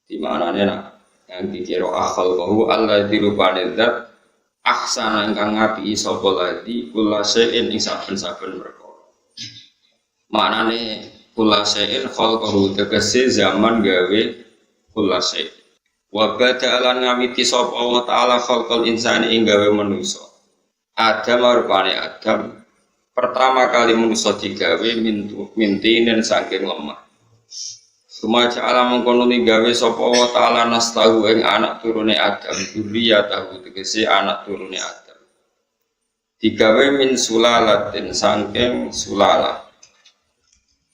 Di mana nak yang dikira akal bahwa Allah dirupani zat aksana ingkang ngapi sapa ladi kula sein ing saben-saben perkara. Maknane kula sein khalqahu tegese zaman gawe kula sein. Wa bada'alan ngamiti sapa Allah taala khalqal insani ing gawe manusa. Adam rupane Adam pertama kali manusa digawe mintinen saking lemah. Sumaja alam mengkono gawe sapa wa ta'ala nastahu ing anak turune Adam, dzurriyyatahu tegese anak turune Adam. Digawe min sulalatin saking sulala.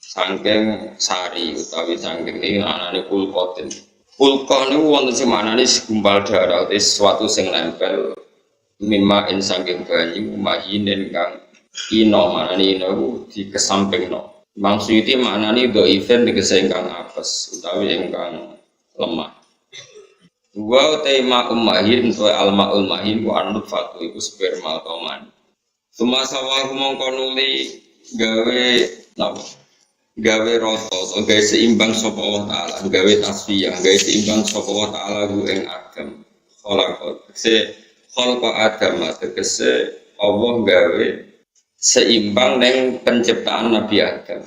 Saking sari utawi saking iki anane kulkotin. Kulkon niku wonten sing manane segumpal darah utawa sesuatu sing nempel mimma ing saking banyu mahinen kang ino manane ino dikesampingno. Maksudnya maknanya doifen dikese ingkang apes utawi ingkang lemah. Dua tema ummahin atau almaul mahin wa anut fatu iku sperma atau mani. Semasa wahu mongkonuli gawe napa? Gawe roto atau gawe seimbang sapa Allah taala, gawe tasfiyah, gawe seimbang sapa Allah taala hu ing Adam. Khalqa Adam tegese Allah gawe seimbang dengan penciptaan Nabi Adam.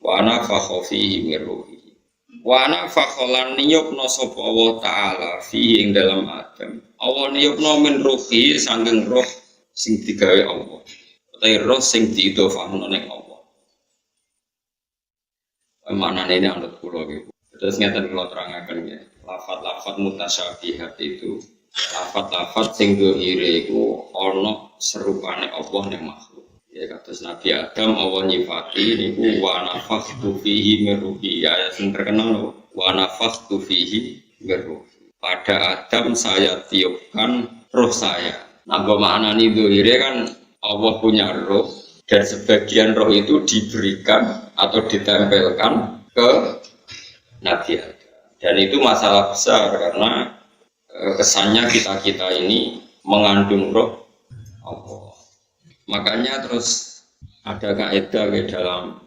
Wa ana fakha fihi min ruhi. Wa ana fakholan niyupna sapa Allah taala fihi ing dalam Adam. Allah niyupna min ruhi sanging roh sing digawe Allah. Utawi roh sing diidhofahno ning Allah. Maknane ini anut kula iki. Terus ngeten kula terangaken ya. Lafaz-lafaz mutasyabihat itu lafaz-lafaz sing dohire iku ana serupane Allah ning makhluk. Ya kados Nabi Adam Allah nyifati niku wa nafakhtu fihi min ruhi. Ya sing terkenal wa nafakhtu fihi min ruhi. Pada Adam saya tiupkan roh saya. Nah, maknane dohire kan Allah punya roh dan sebagian roh itu diberikan atau ditempelkan ke Nabi Adam. Dan itu masalah besar karena kesannya kita ini mengandung roh Allah. Makanya terus ada kaidah dalam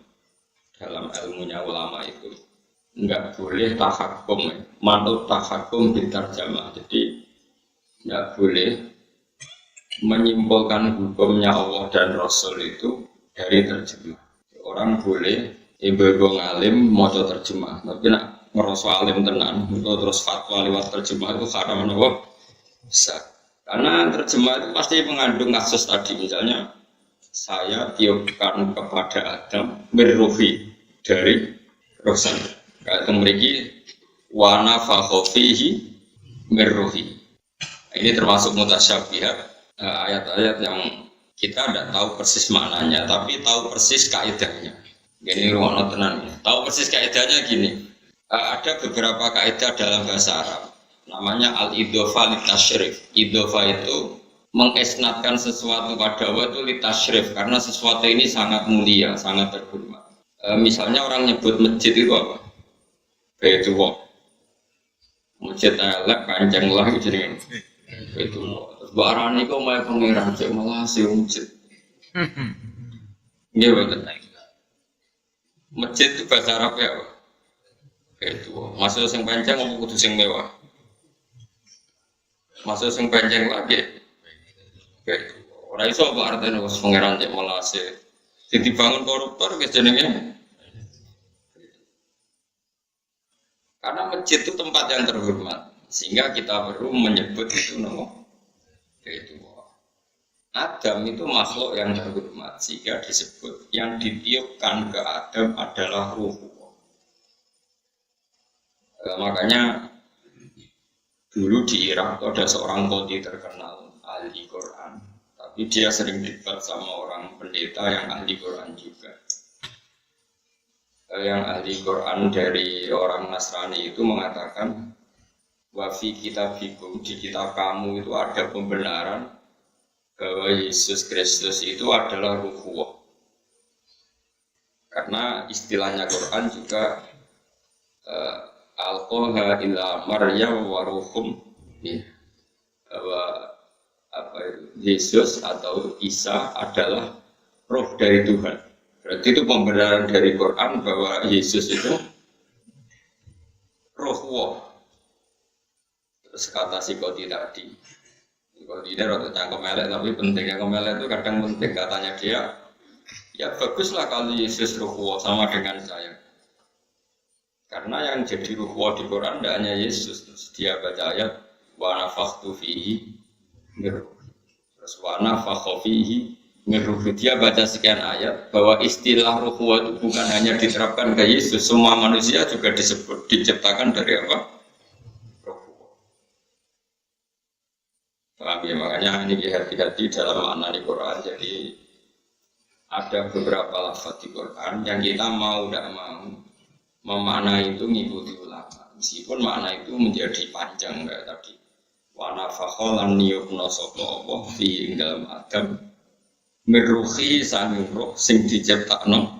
ilmunya ulama itu enggak boleh tahakum, manut tahakum bitarjamah. Jadi enggak boleh menyimpulkan hukumnya Allah dan Rasul itu dari terjemah. Orang boleh ibu-ibu ngalim maca terjemah, tapi nak ngerasa alim tenan atau terus fatwa lewat terjemah itu haram apa? Bisa. Karena terjemah itu pasti mengandung kasus tadi, misalnya saya tiupkan kepada Adam berruhi dari roh saya. Kayak memiliki wana fakhofihi berruhi. Ini termasuk mutasyabihat, ayat-ayat yang kita tidak tahu persis maknanya, tapi tahu persis kaidahnya. Gini ruang tenan. Tahu persis kaidahnya gini. Ada beberapa kaidah dalam bahasa Arab. Namanya al-idhofa litasyrif. Idhofa itu mengisnadkan sesuatu pada Allah itu litasyrif karena sesuatu ini sangat mulia, sangat terhormat. Misalnya orang nyebut masjid itu apa? Baitullah. Masjid elek panjang lah gitu kan. Baitullah. Terus barang ini kok mau pengiran cek malah si masjid. Nggih betul. Masjid itu bahasa Arab ya, Pak. Baitullah. Maksud sing panjang apa kudu sing mewah? Maksud sing panjang lagi. Orang iso apa artinya was pangeran cek malah sih. Jadi bangun koruptor guys jenenge. Karena masjid itu tempat yang terhormat, sehingga kita perlu menyebut itu nama itu. Adam itu makhluk yang terhormat, sehingga disebut yang ditiupkan ke Adam adalah ruh. Makanya dulu di Irak ada seorang qadhi terkenal ahli Quran, tapi dia sering debat sama orang pendeta yang ahli Quran juga. Yang ahli Quran dari orang Nasrani itu mengatakan wa fi kitabikum, di kitab kamu itu ada pembenaran bahwa Yesus Kristus itu adalah ruh. Karena istilahnya Quran juga alqaha ila Maryam wa ruhum, bahwa Yesus atau Isa adalah roh dari Tuhan. Berarti itu pembenaran dari Quran bahwa Yesus itu roh Allah. Terus kata si Kodi tadi, Kodi ini rada cangkem elek tapi pentingnya kemelek itu kadang penting katanya dia. Ya baguslah kalau Yesus roh Allah sama dengan saya. Karena yang jadi roh Allah di Quran tidak hanya Yesus. Terus dia baca ayat wa nafakhtu fihi min ruh. Terus wa nafakha fihi min ruh. Dia baca sekian ayat bahwa istilah roh Allah itu bukan hanya diterapkan ke Yesus, semua manusia juga disebut diciptakan dari apa? Roh Allah. Paham ya? Makanya ini hati-hati dalam makna di Quran. Jadi ada beberapa lafaz di Quran yang kita mau tidak mau memaknai itu mengikuti ulama. Meskipun makna itu menjadi panjang kayak tadi. Wa nafakha lan niyupna sapa Allah fi dalam Adam miruhi sanging roh sing diciptakno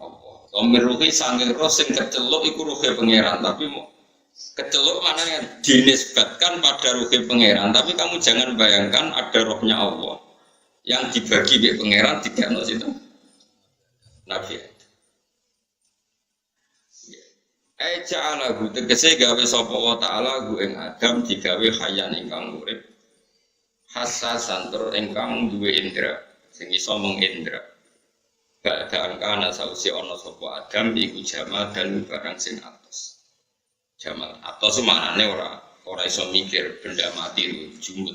Allah. Kalau miruhi sanging roh sing keceluk iku ruhe pangeran, tapi keceluk maknanya dinisbatkan pada ruhe pangeran, tapi kamu jangan bayangkan ada rohnya Allah yang dibagi oleh pangeran tiga nos itu Nabi. Ja'alahu tegese gawe sapa wa ta'ala hu ing Adam digawe hayan ingkang urip. Hassasan tur ingkang duwe indra sing iso mengendra. Badhe kana sausi ana sapa Adam iku jamal dan barang sing atos. Jamal atos maknane ora iso mikir benda mati jumut.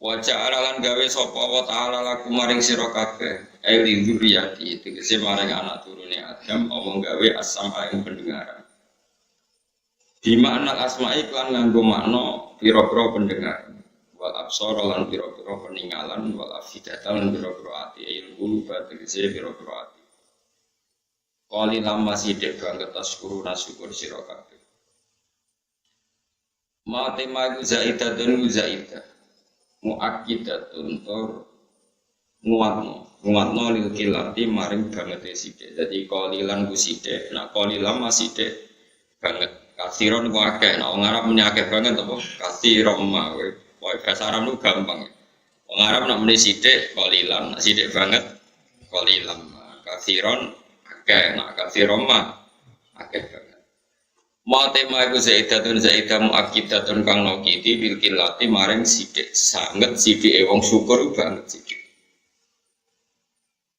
Wajah aralan gawe sapa wa ta'ala laku maring sira kabeh eli dzurriyyati tegese maring anak turune Adam omong gawe asam ing pendengaran di makna asma'i lan nganggo makna pira-pira pendengaran wal absar lan pira-pira peninggalan wal afidata lan pira-pira ati ilmu tegese pira-pira ati qali lama sithik banget tasyukur nasyukur sira kabeh ma tema zaidatun zaidah muakkidatun tur nguatno lil kilati maring banget sithik. Jadi qalilan ku sithik, nek qalilan masih sithik banget. Kasiron ku akeh, nek wong Arab muni akeh banget apa? Kasiron mah kowe bahasa Arab lu gampang. Wong Arab nek muni sithik qalilan, nek sithik banget qalilan. Kasiron akeh, nek kasiron mah akeh banget. Ma tema iku zaidatun zaidah muakkidatun kang nokiti bil kilati maring sithik sanget sithike wong syukur banget sithik.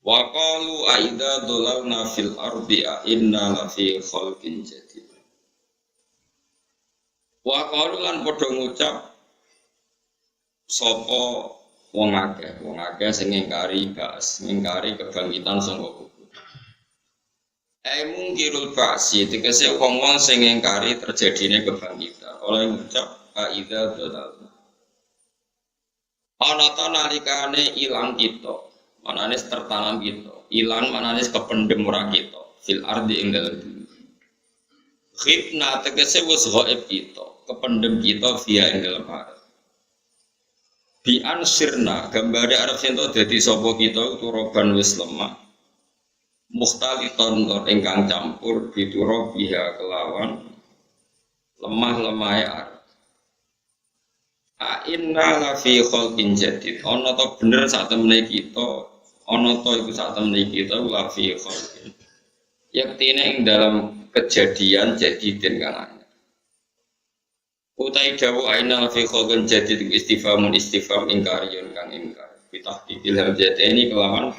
Wa qalu aida dolalna fil ardi inna la fi khalqin jadid. Wa qalu lan padha ngucap sapa wong akeh sing ngingkari ba'as, ngingkari kebangkitan saka kubur. Mungkirul ba'si tegese wong-wong sing ngingkari terjadine kebangkitan oleh ngucap aida dolalna. Ana ta nalikane ilang kita manane tertanam kita, ilang manane kependem ora kita, fil ardi ing dalem bumi. Khitna tegese wis ghaib kita, kependem kita via ing dalem arep. Bi ansirna gambare arep sento dadi sapa kita turoban wis lemah. Mukhtaliton tur ingkang campur dituro biha kelawan lemah-lemahe arep. Inna la fi khalqin jadid. Ana ta bener sak temene kita ana ta iku sak temene kita la fi khalqin. Yaktine ing dalam kejadian jadidin kang anyar. Utai dawu aina la fi khalqin jadid istifhamun istifham ingkariyun kang ingkar. Bitahqiqil hamzataini kelawan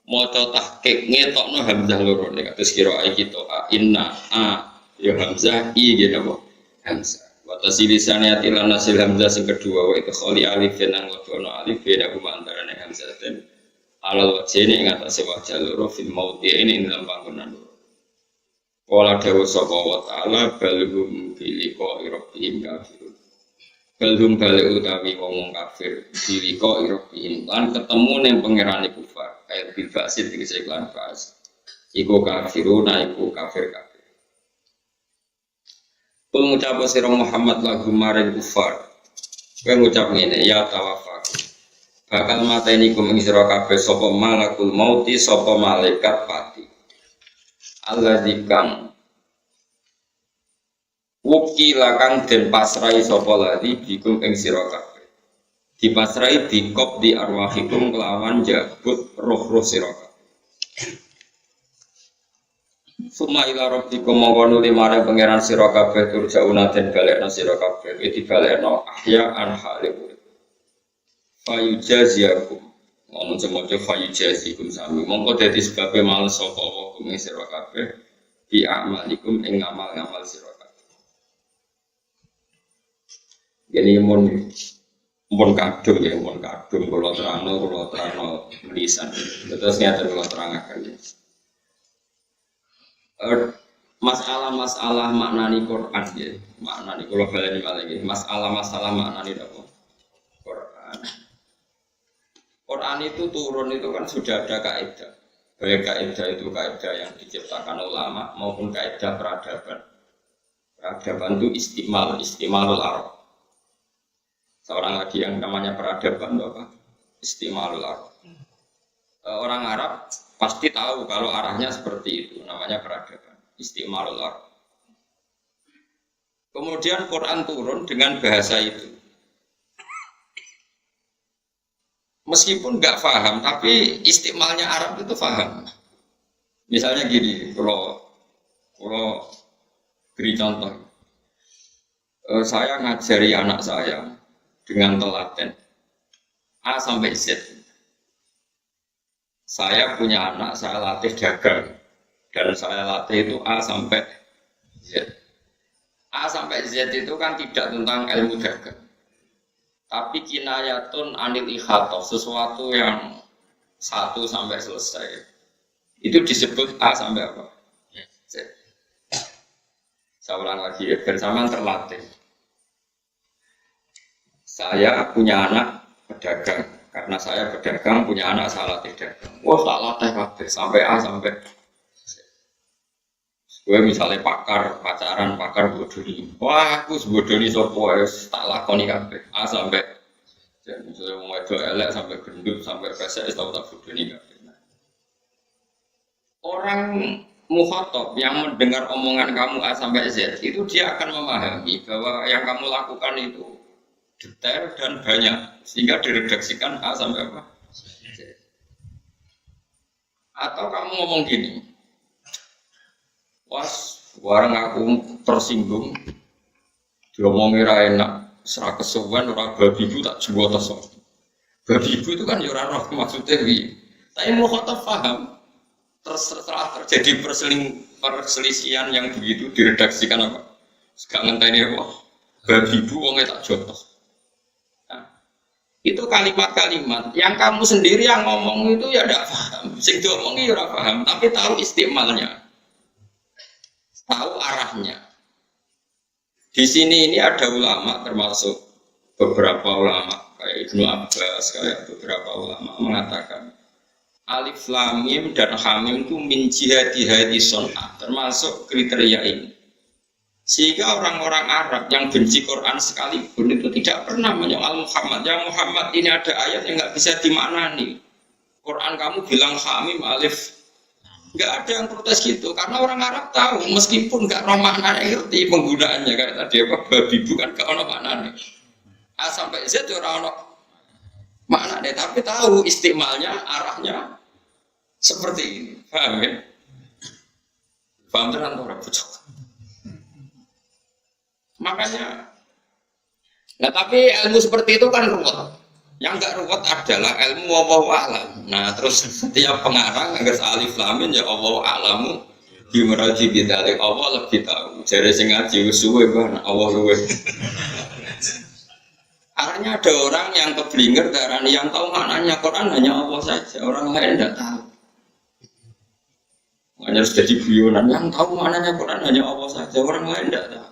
maca tahqiq ngetokno hamzah loro nek kados qiraah kita inna ya hamzah i gitu apa hamzah. Watasi lisane ati lan hasil hamzah sing kedua wa itu khali alif nang ngono alif beda kuma antarane hamzah dan alal wajene ing atase wajah loro fil mauti ini dalam panggonan loro. Qala dawu sapa wa ta'ala balhum biliko rabbihim kafirun. Balhum balik utawi wong kafir biliko rabbihim lan ketemu ning pangerane kufar ayat bil fasid iki lan fas. Iku kafiruna iku kafir. Kul ngucap sira Muhammad lagu maring kufar. Kowe ngucap ngene ya tawafaku. Bakal mateni kum ing sira kabeh sapa malakul mauti sapa malaikat pati. Alladzi kang wukila kang den pasrai sapa ladi bikum ing sira kabeh. dipasrai bikop di arwahikum kelawan jabut roh-roh sira Suma ila rabbikum mongko nuli mare pangeran sira kabeh turjauna den balekna sira kabeh dibalekno ahya an halim fayujaziakum ngomong semoga fayujazikum sami mongko dadi sebabe males sapa wa kum sira kabeh bi amalikum ing ngamal-ngamal sira kabeh yen mun kadung ya mun kadung kula terangno menisan terus nyata kula terangaken ya masalah-masalah maknani Quran ya maknani kula baleni malih masalah-masalah maknani apa Quran itu turun itu kan sudah ada kaidah baik kaidah itu kaidah yang diciptakan ulama maupun kaidah peradaban itu istimalul Arab seorang lagi yang namanya peradaban apa istimalul Arab orang Arab pasti tahu kalau arahnya seperti itu, namanya peradaban, istimalul Arab. Kemudian Quran turun dengan bahasa itu. Meskipun nggak paham, tapi istimalnya Arab itu paham. Misalnya gini, kalau beri contoh, saya ngajari anak saya dengan telaten A sampai Z. Saya punya anak, saya latih dagang dan saya latih itu A sampai Z. A sampai Z itu kan tidak tentang ilmu dagang, tapi kinayatun anil ikhatoh, sesuatu yang 1 sampai selesai. Itu disebut A sampai apa? Z. Saya ulang lagi ya, bersamaan terlatih. Saya punya anak pedagang. Karena saya pedagang, punya anak saya latih dagang. Wah, tak latih kabeh sampai A sampai Z. Gue misalnya pacaran bodoni. Wah, aku bodoni sopo wis tak lakoni kabeh. A sampai Z. Misalnya mau wedok elek sampai gendut sampai PSS tahu tak bodoni kabeh. Orang mukhatab yang mendengar omongan kamu A sampai Z itu dia akan memahami bahwa yang kamu lakukan itu detail dan banyak sehingga diredaksikan A sampai apa? Atau kamu ngomong gini, was, warang aku tersinggung, diomongin enak, serak kesuwen, orang babi ibu tak jumbo tosok. Babi ibu itu kan orang roh maksudnya tapi mau kata paham, terjadi perselisihan yang begitu diredaksikan apa? Sekarang ngenteni apa? Babi ibu wongnya tak jotos. Itu kalimat-kalimat yang kamu sendiri yang ngomong itu ya tidak paham, sing diomongnya ya tidak paham, tapi tahu istimalnya, tahu arahnya. Di sini ini ada ulama termasuk beberapa ulama kayak Ibnu Abbas, kayak beberapa ulama mengatakan alif lam mim dan hamim itu min jihadi hadi sunnah termasuk kriteria ini. Sehingga orang-orang Arab yang benci Quran sekalipun itu tidak pernah menyoal Muhammad. Yang Muhammad ini ada ayat yang nggak bisa dimaknani. Quran kamu bilang hamim alif, nggak ada yang protes gitu. Karena orang Arab tahu meskipun nggak roh maknanya ngerti penggunaannya kayak tadi apa babi bukan nggak ono maknanya. A sampai Z orang ono maknanya, tapi tahu istimalnya arahnya seperti ini. Paham ya? Paham tenan orang bocor. Makanya, nah tapi ilmu seperti itu kan ruwet. Yang enggak ruwet adalah ilmu wallahu a'lam. Nah terus setiap pengarang agar alif lamin ya wallahu a'lamu bimuradi bidzalik, Allah lebih tahu. Jare sing ngaji wis suwe bah Allah luwe. Artinya ada orang yang keblinger darani yang tahu maknanya Quran hanya Allah saja, orang lain tidak tahu. Makanya harus jadi guyonan yang tahu maknanya Quran hanya Allah saja, orang lain tidak tahu.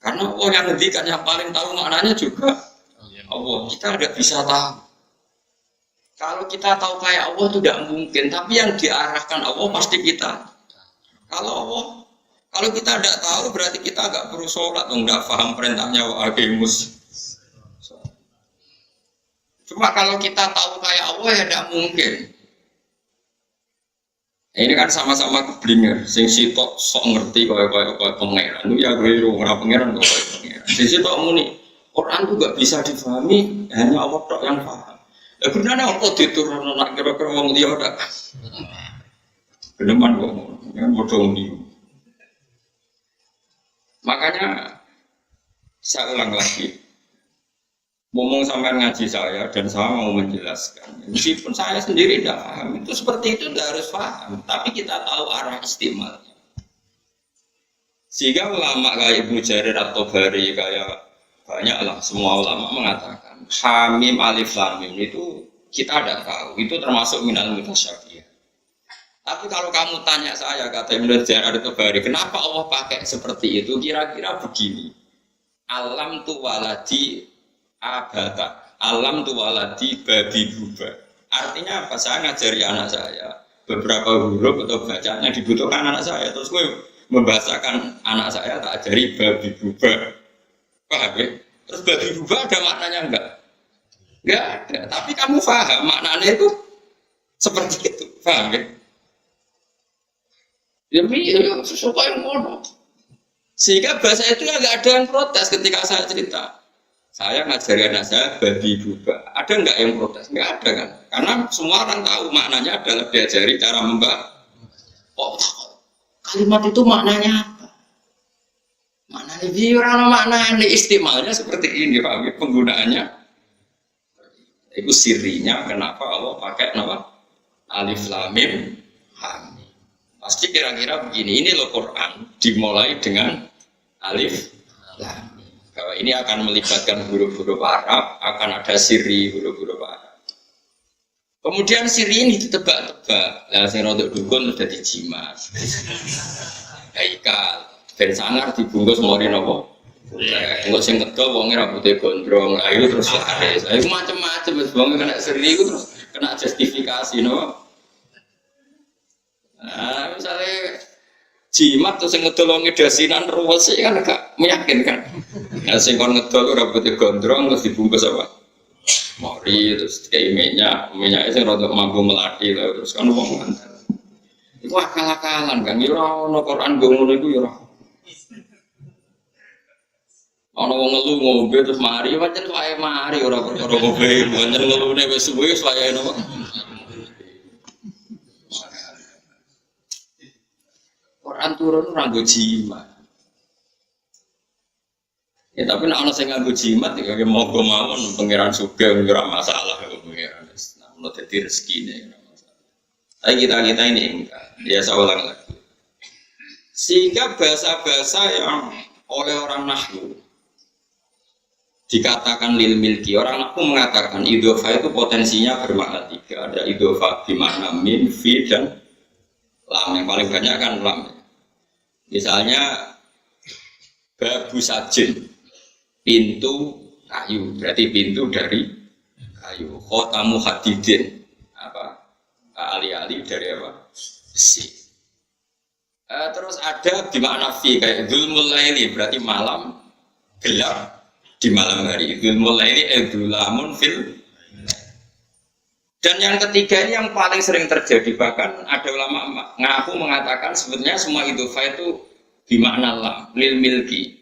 Karena Allah yang ngendikan yang paling tahu maknanya juga Allah. Kita tidak bisa tahu. Kalau kita tahu kayak Allah itu tidak mungkin. Tapi yang diarahkan Allah pasti kita. Kalau kita tidak tahu berarti kita nggak perlu sholat, nggak paham perintahnya waqimus. Cuma kalau kita tahu kayak Allah ya tidak mungkin. Ini kan sama-sama keblinger, sing sitok sok ngerti kaya pangeran. Itu ya keliru, ora pangeran kok kaya pangeran. Sing sitok muni, Quran itu gak bisa difahami hanya Allah tok yang paham. Gunanya apa diturunkan nak kira-kira wong liya ora. Geneman kok yang bodoh ini. Makanya saya ulang lagi. Ngomong sampai ngaji saya dan saya mau menjelaskan. Meskipun saya sendiri tidak paham, itu seperti itu tidak harus paham. Tapi kita tahu arah istimalnya. Sehingga ulama kayak Ibnu Jarir At-Tabari kayak banyaklah semua ulama mengatakan Hamim Alif Lam Mim itu kita tidak tahu. Itu termasuk minal mutasyabih. Tapi kalau kamu tanya saya kata Ibnu Jarir At-Tabari, kenapa Allah pakai seperti itu? Kira-kira begini. Alam tu waladi abata, alam tu waladi babi buba. Artinya apa? Saya ngajari anak saya beberapa huruf atau bacanya dibutuhkan anak saya. Terus gue membahasakan anak saya tak ajari babi buba. Paham ya? Terus babi buba ada maknanya enggak? Enggak ada. Tapi kamu paham maknanya itu seperti itu. Paham ya? Ya supaya ngono. Sehingga bahasa itu enggak ada yang protes ketika saya cerita. Saya ngajari anak saya babi buba. Ada enggak yang protes? Enggak ada kan? Karena semua orang tahu maknanya adalah diajari cara membaca. Oh, kalimat itu maknanya apa? Maknanya biar maknanya istimalnya seperti ini, Pak. Penggunaannya. Itu sirinya kenapa Allah pakai nama Alif Lam Mim Ha Mim. Pasti kira-kira begini. Ini loh Quran dimulai dengan Alif Lam. Bahwa ini akan melibatkan huruf-huruf Arab, akan ada siri huruf-huruf Arab. Kemudian siri ini ditebak-tebak. Lah sing rodok dukun sudah dijimat. Haikal, ben sangar dibungkus mori napa? Engko sing kedol wonge rambute gondrong, ayo terus laris. Ayo macam-macam wis wong kena siri iku terus kena justifikasi napa? Nah, misalnya jimat terus yang ngedol wong ngedasinan ruwes kan agak meyakinkan. Nah sing kon ngedol rambutnya gondrong terus dibungkus apa? Mori terus kayak minyaknya sing rada mampu melati terus kan wong ngantar. Iku akal-akalan kan ya ora ono Quran go ngono iku ya ora. Ono wong ngelu ngombe terus mari pancen wae mari ora perkara ngombe pancen ngelune wis suwe wis wae napa. Quran turun nganggo jimat. Ya tapi nek ana sing nganggo jimat ya monggo mawon pangeran sugih ora masalah kok pangeran. Nah, menurut dadi rezekine ora masalah. Tapi kita ini enggak. Ya saya ulang lagi. Sehingga bahasa-bahasa yang oleh orang nahwu dikatakan lil milki, orang nahwu mengatakan idhofah itu potensinya bermakna tiga. Ada idhofah bermakna min, fi dan lam. Yang paling banyak kan lam. Misalnya babu sajin, pintu kayu, berarti pintu dari kayu. Khotamu hadidin, apa? Ali-ali dari apa? Besi. Terus ada di makna fi kayak dzulmul laili, berarti malam gelap di malam hari. Dzulmul laili dzulamun fil. Dan yang ketiga ini yang paling sering terjadi, bahkan ada ulama ngaku mengatakan sebenarnya semua idhofah itu bimakna lam, lil milki.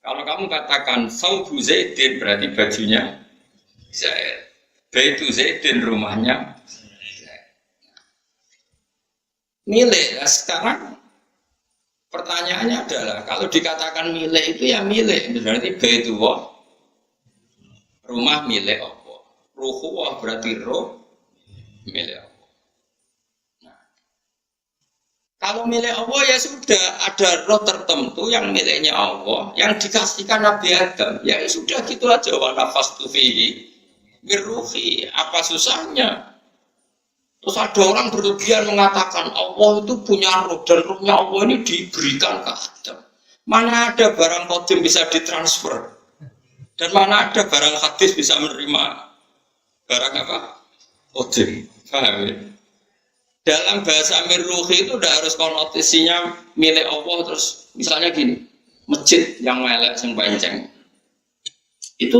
Kalau kamu katakan saubu Zaidin berarti bajunya Zaid, baitu Zaidin rumahnya Zaid. Milik. Nah, sekarang pertanyaannya adalah kalau dikatakan milik itu ya milik, berarti baitu wah, rumah milik Allah. Ruhuwah berarti roh milik Allah. Nah, kalau milik Allah ya sudah ada roh tertentu yang miliknya Allah yang dikasihkan Nabi Adam. Ya sudah gitu aja wa nafastu fihi min ruhi. Apa susahnya? Terus ada orang berlebihan mengatakan Allah itu punya roh dan rohnya Allah ini diberikan ke Adam. Mana ada barang qadim bisa ditransfer? Dan mana ada barang hadis bisa menerima barang apa? Qadim. Paham ya? Dalam bahasa mirruhi itu udah harus konotasinya milik Allah. Terus misalnya gini, masjid yang melek sing panceng itu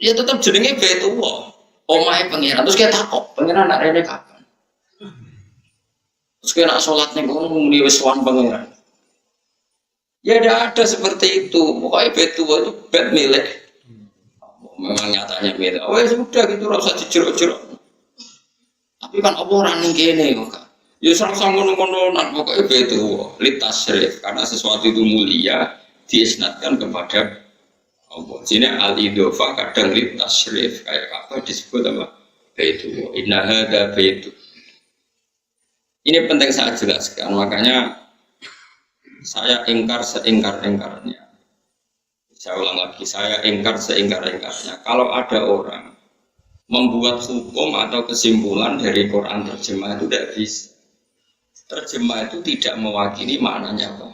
ya tetap jenenge Baitullah, omahe pangeran. Terus kita takok pangeran nak rene kapan? Terus kita nak sholat ning kono muni wis wan pangeran. Ya tidak ada seperti itu. Pokoknya Baitullah itu bait milik memang nyatanya beda. Oh ya sudah gitu, rasa dijerok-jerok. Tapi kan apa orang yang kene kok. Ya serasa ngono-ngononan pokoknya begitu litas syarif karena sesuatu itu mulia diisnadkan kepada Allah. Sini al-idhofah kadang litas syarif kayak apa disebut apa? Baitu. Inna hadza baitu. Ini penting saya jelaskan, makanya saya ingkar seingkar-ingkarnya. Saya ulang lagi, saya ingkar seingkar-ingkarnya. Kalau ada orang membuat hukum atau kesimpulan dari Quran terjemah itu tidak bisa. Terjemah itu tidak mewakili maknanya apa?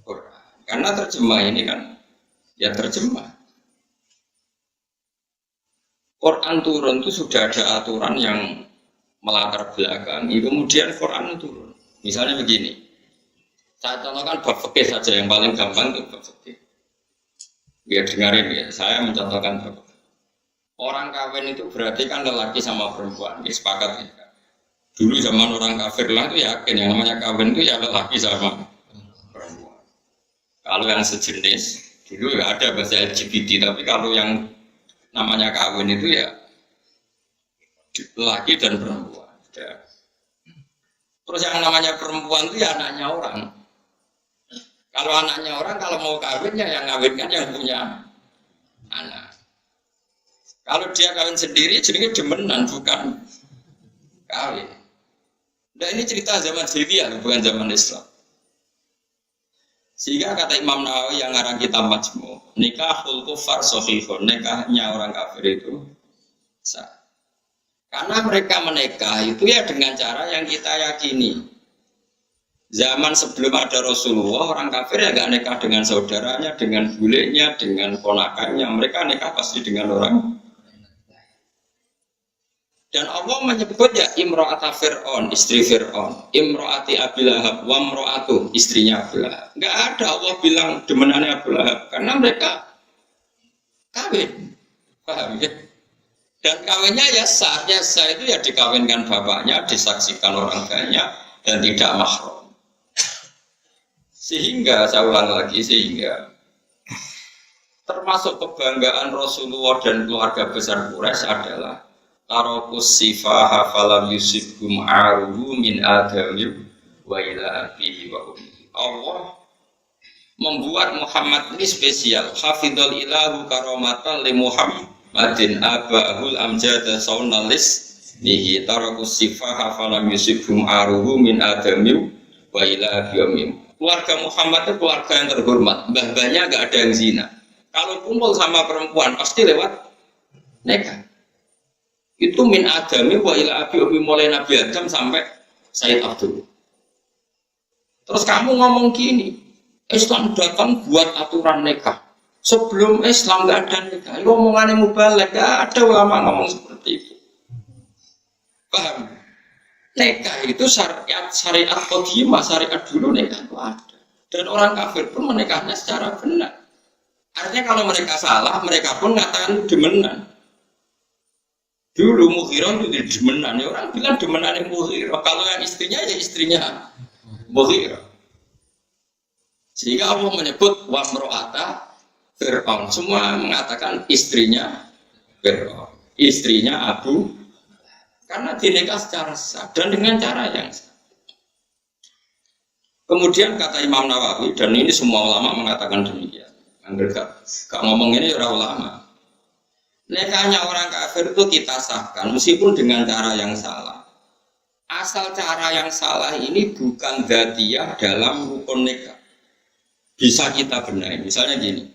Quran. Karena terjemah ini kan ya terjemah. Quran turun itu sudah ada aturan yang melatar belakangi, kemudian Quran turun. Misalnya begini, saya contohkan bab fikih saja yang paling gampang itu bab fikih. Biar dengarin ya, saya mencontohkan bab. Orang kawin itu berarti kan lelaki sama perempuan, sepakat ya. Dulu zaman orang kafir lah itu yakin yang namanya kawin itu ya lelaki sama perempuan. Kalau yang sejenis, dulu ya ada bahasa LGBT, tapi kalau yang namanya kawin itu ya lelaki dan perempuan. Ya. Terus yang namanya perempuan itu ya anaknya orang. Kalau anaknya orang, kalau mau kawinnya yang ngawinkan yang punya anak. Kalau dia kawin sendiri, jadi demenan bukan kawin. Nah ini cerita zaman jahiliyah, bukan zaman Islam. Sehingga kata Imam Nawawi yang ngarang kitab Majmu', nikahul kufar sahihun, nikahnya orang kafir itu sah. Karena mereka menikah itu ya dengan cara yang kita yakini. Zaman sebelum ada Rasulullah, orang kafir ya gak nikah dengan saudaranya, dengan bulenya, dengan ponakannya. Mereka nikah pasti dengan orang. Dan Allah menyebut ya imro'ata Fir'aun, istri Fir'aun, imro'ati Abi Lahab, wa imro'atu, istrinya Abu Lahab. Enggak ada Allah bilang demenannya Abu Lahab, karena mereka kawin, paham ya? Dan kawinnya ya sah itu ya dikawinkan bapaknya, disaksikan orang banyak, dan tidak mahram. Sehingga, saya ulang lagi, sehingga termasuk kebanggaan Rasulullah dan keluarga besar Quraisy adalah tarokus sifaha falam yusibhum aruhu min adami wa ila abihi wa ummihi. Allah membuat Muhammad ini spesial. Hafidhul ilahu karamatan li Muhammadin abahul amjada saunalis nihi tarokus sifaha falam yusibhum aruhu min adami wa ila abihi wa ummihi. Keluarga Muhammad itu keluarga yang terhormat. Mbah-mbahnya gak ada yang zina. Kalau kumpul sama perempuan pasti lewat nikah. Itu min adami wa ila abi ummi, mulai Nabi Adam sampai Sayyid Abdul. Terus kamu ngomong gini, Islam datang buat aturan nikah. Sebelum Islam nggak ada nikah. Itu omongannya mubalek, gak ada ulama ngomong seperti itu. Paham? Nikah itu syariat qadimah, syariat dulu nikah itu ada. Dan orang kafir pun menikahnya secara benar. Artinya kalau mereka salah, mereka pun ngatakan demenan. Dulu Mughirah itu demenan, ya orang bilang demenan yang Mughirah. Kalau yang istrinya ya istrinya Mughirah. Sehingga Allah menyebut wa mro'ata Fir'aun. Semua mengatakan istrinya Fir'aun, istrinya Abu, karena dinikah secara sah dan dengan cara yang sah. Kemudian kata Imam Nawawi, dan ini semua ulama mengatakan demikian. Enggak ngomong ini orang ulama. Nikahnya orang kafir itu kita sahkan meskipun dengan cara yang salah. Asal cara yang salah ini bukan dzatiyah dalam rukun nikah. Bisa kita benahi. Misalnya gini.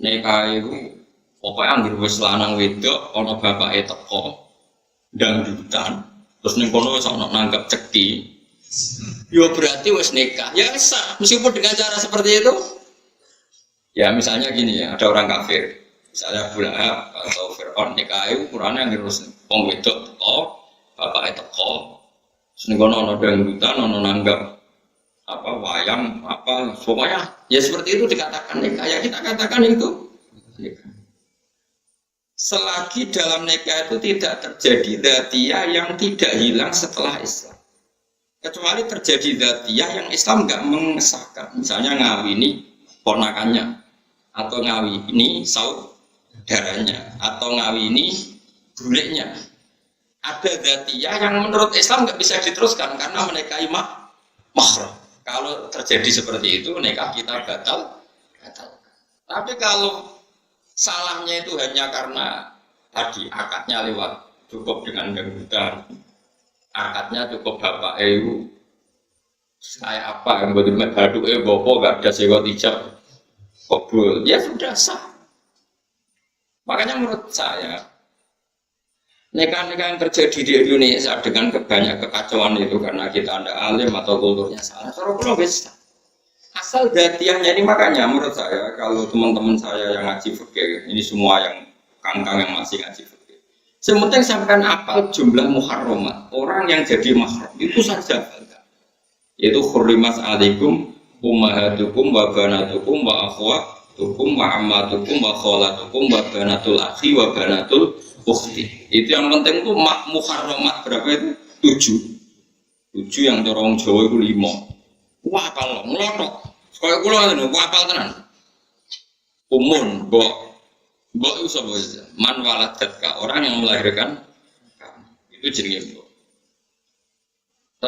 Nikah itu pokoknya anggere wis lanang wedok ana bapake teko dangdutan. Terus ning kono wis ana nanggap ceki. Ya berarti wis nikah. Ya sah meskipun dengan cara seperti itu. Ya misalnya gini ya, ada orang kafir. Misalnya Abu Lahab atau Fir'aun nikah ukurannya ngurus wong wedok teko, bapake teko. Seneng kono ana dangdutan, ana nanggap apa wayang apa pokoknya ya seperti itu dikatakan nikah. Ya kita katakan itu nikah. Selagi dalam nikah itu tidak terjadi dzatiyah yang tidak hilang setelah Islam. Kecuali terjadi dzatiyah yang Islam enggak mengesahkan. Misalnya ngawini ponakannya atau ngawini saudaranya atau ngawini bulenya. Ada dzatiyah yang menurut Islam nggak bisa diteruskan karena menikahi mahram. Kalau terjadi seperti itu, nikah kita batal. Tapi kalau salahnya itu hanya karena tadi akadnya lewat cukup dengan dangdutan, akadnya cukup bapak kayak apa yang buat badu bopo gak ada sewot ijab kabul, ya sudah sah. Makanya menurut saya nikah-nikah yang terjadi di Indonesia dengan banyak kekacauan itu karena kita ada alim atau kulturnya salah. Kalau bisa asal dzatiyahnya ini, makanya menurut saya kalau teman-teman saya yang ngaji fikih, ini semua yang kangkang yang masih ngaji fikih, sementing sampai apal jumlah muharramat orang yang jadi mahram itu saja, yaitu hurrimat alaikum ummahatukum wa banatukum wa akhwatukum wa ammatukum wa khalatukum wa banatul akhi wa banatul ukhti. Itu yang penting itu muharramat berapa itu? 7 yang orang Jawa itu 5. Wah kalau ngelotok kaya kula ngene apal tenan. Umun mbok itu sapa man waladatka, orang yang melahirkan itu jenenge mbok.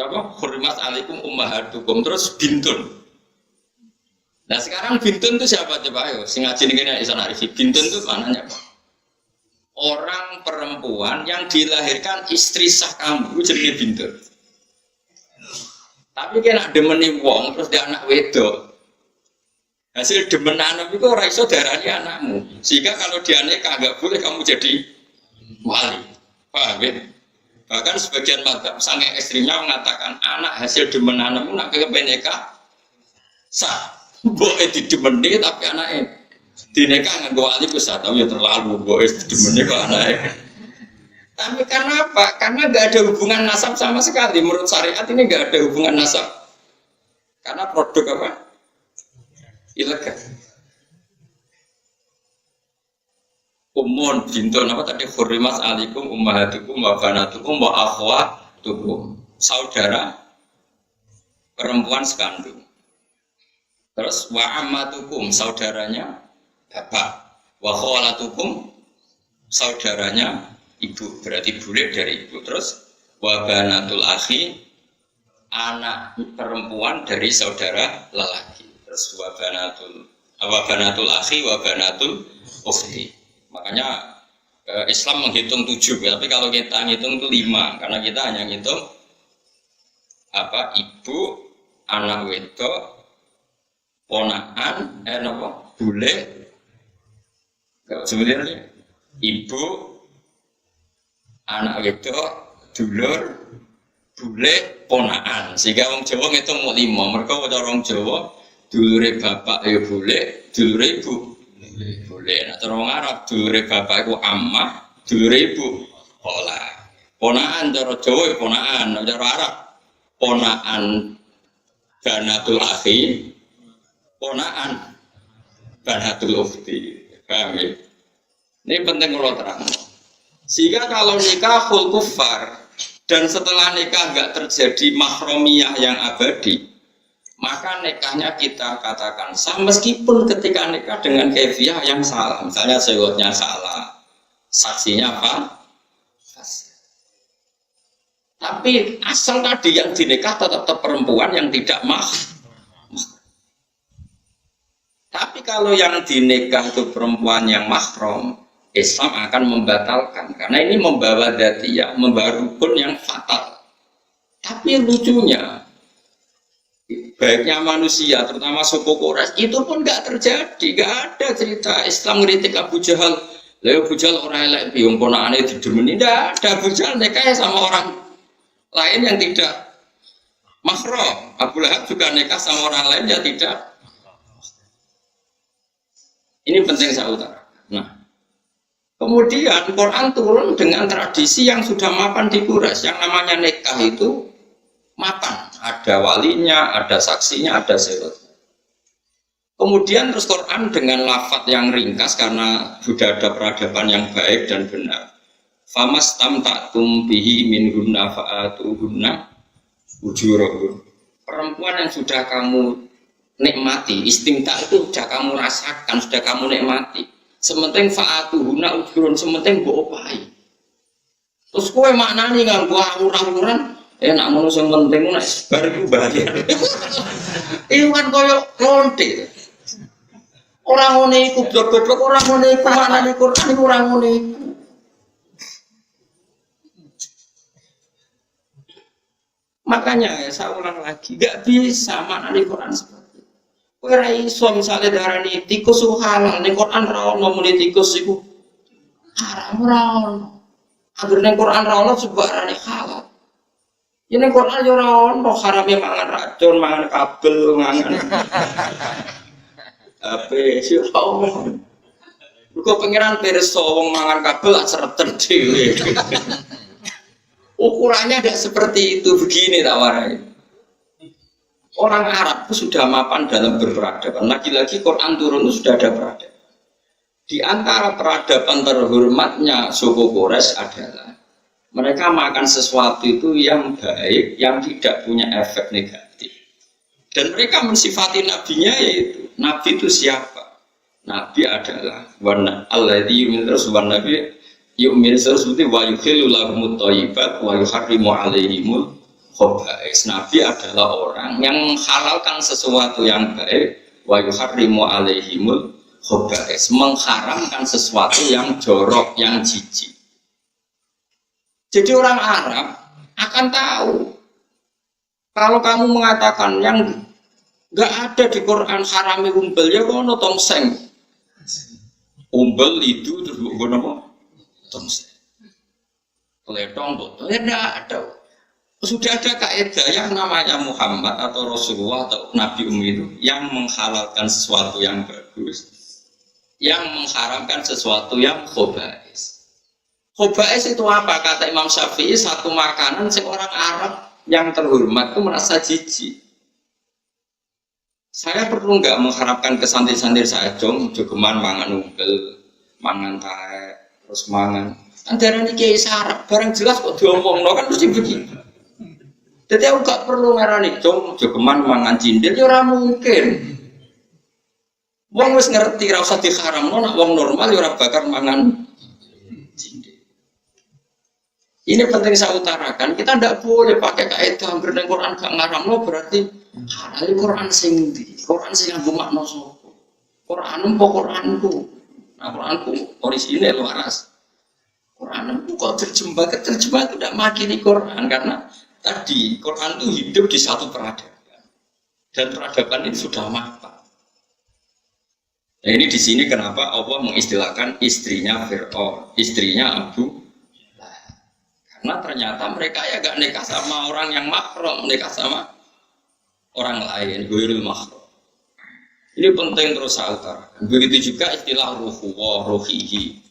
Apa? Hurrimat alaikum ummahatukum, terus bintun. Nah sekarang bintun itu siapa coba ayo? Sing ngaji ini iso narifi. Bintun itu mananya apa? Orang perempuan yang dilahirkan istri sah kamu itu jenenge bintun. Tapi kena demeni wong terus dia anak wedok. Hasil demen anak itu ora iso darani anakmu. Sehingga kalau dia nikah enggak boleh kamu jadi wali. Paham ya? Bahkan sebagian mazhab sange istrinya mengatakan anak hasil demen anakmu nak kepen nikah sah. Mbok didemeni tapi anake dinikah nganggo wali ku sah, tapi ya terlalu mbok didemeni kok anake. Tapi karena apa? Karena nggak ada hubungan nasab sama sekali. Menurut syariat ini nggak ada hubungan nasab. Karena produk apa? Ilegal. Umun bintun apa tadi? Hurrimat alaikum ummahatukum wa banatukum wa akhwatukum. Saudara perempuan sekandung. Terus wa ammatukum, saudaranya bapak. Wa khalatukum, saudaranya ibu, berarti bule dari ibu. Terus wa banatul akhi, anak perempuan dari saudara lelaki. Terus wa banatul akhi wa banatul ukhti. Makanya Islam menghitung 7, tapi kalau kita ngitung itu 5, karena kita hanya ngitung apa ibu, anak wedok, ponakan, bule. Sebenarnya ibu, anak wedok, dulur, bule, ponakan. Sehingga orang Jawa ngitung mau 5. Mereka orang Jawa dulure bapak ya bule, dulure ibu bule. Nah orang Arab dulure bapak itu ammah, dulure ibu hola. Ponakan cara Jawa ya ponakan, cara Arab ponakan banatul akhi, ponakan banatul ukhti. Paham ya? Ini penting kalau terang. Sehingga kalau nikahul kufar dan setelah nikah nggak terjadi mahromiyah yang abadi, maka nikahnya kita katakan sah meskipun ketika nikah dengan kaifiah yang salah. Misalnya sewotnya salah, saksinya apa? Tapi asal tadi yang dinikah tetap perempuan yang tidak Tapi kalau yang dinikah itu perempuan yang mahram, Islam akan membatalkan karena ini membawa dzatiyah, membawa rukun yang fatal. Tapi lucunya baiknya manusia, terutama suku Quraisy itu pun nggak terjadi, nggak ada cerita Islam ngeritik Abu Jahal. Lalu Abu Jahal orang elek biung ponakane didemeni, tidak ada. Abu Jahal nikah sama orang lain yang tidak mahram. Abu Lahab juga nikah sama orang lain yang tidak. Ini penting saya utarakan. Nah, kemudian Quran turun dengan tradisi yang sudah mapan di Quraisy, yang namanya nikah itu mapan, ada walinya, ada saksinya, ada syaratnya. Kemudian terus Quran dengan lafadz yang ringkas karena sudah ada peradaban yang baik dan benar. Famastamta'tum bihi minhunna fa'atuhunna ujurahun. Perempuan yang sudah kamu nikmati, istimta itu sudah kamu rasakan, sudah kamu nikmati. Sementing fa'atuhuna ujurun, sementing mbok opahi. Terus kowe maknani nganggo awur-awuran, nak ngono sing penting nek bar iku bayar. Iku kan koyo lonte. Ora ngene iku blok-blok ora ngene iku maknane Quran iku ora ngene iku. Makanya ya saya ulang lagi, gak bisa maknane Quran seperti itu. Kowe ora iso misale darani tikus halal, ning Quran ra ono muni tikus iku haram ora ono. Agar ning Quran ra ono sebarane halal. Ya ning Quran yo ora ono harame mangan racun, mangan kabel, mangan HP sih Allah. Kok pengiran pirsa wong mangan kabel lak sereten dhewe. Ukurannya tidak seperti itu, begini tak warai. Orang Arab itu sudah mapan dalam berperadaban. Lagi-lagi Quran turun itu sudah ada peradaban. Di antara peradaban terhormatnya suku Quraisy adalah mereka makan sesuatu itu yang baik, yang tidak punya efek negatif. Dan mereka mensifati nabinya yaitu, nabi itu siapa? Nabi adalah warna alladzi yu'minu wan nabi yu'minu seperti wa yukhillu lahumut thayyibat wa yuharrimu 'alaihimul khaba'is. Nabi adalah orang yang menghalalkan sesuatu yang baik wa yuharrimu 'alaihimul khaba'is, mengharamkan sesuatu yang jorok, yang jijik. Jadi orang Arab akan tahu kalau kamu mengatakan yang enggak ada di Quran harami umbel ya kono tongseng. Umbel itu terus mbok napa? Tongseng. Peletong botol ya enggak ada. Sudah ada kaidah yang namanya Muhammad atau Rasulullah atau Nabi itu yang menghalalkan sesuatu yang bagus, yang mengharamkan sesuatu yang khaba'is. Khaba'is itu apa? Kata Imam Syafi'i, satu makanan seorang Arab yang terhormat itu merasa jijik. Saya perlu nggak mengharapkan ke santri-santri saya dong, jogeman mangan umbel, mangan tae, terus mangan. Antara ini kiai sarap, barang jelas kok diomong, no kan mesti begitu. Jadi aku nggak perlu ngarani dong, jogeman mangan cindil, ya ora mungkin. Wong wis ngerti, ra usah diharamno, nak wong normal ya ora bakar mangan cindil. Ini penting saya utarakan, kita tidak boleh pakai kaidah hampir dengan Quran gak ngaramno berarti halal Quran sing ndi? Quran sing nganggo makna sapa? Quran apa Quranku? Nah Quranku orisinil waras. Quranku kok terjemah itu tidak makini Quran karena tadi Quran itu hidup di satu peradaban. Dan peradaban itu sudah mapan. Nah ini di sini kenapa Allah mengistilahkan istrinya Fir'aun, istrinya Abu. Karena ternyata mereka ya gak nikah sama orang yang mahram, nikah sama orang lain, ghairul mahram. Ini penting terus saya utarakan. Begitu juga istilah ruhuwah, ruhihi.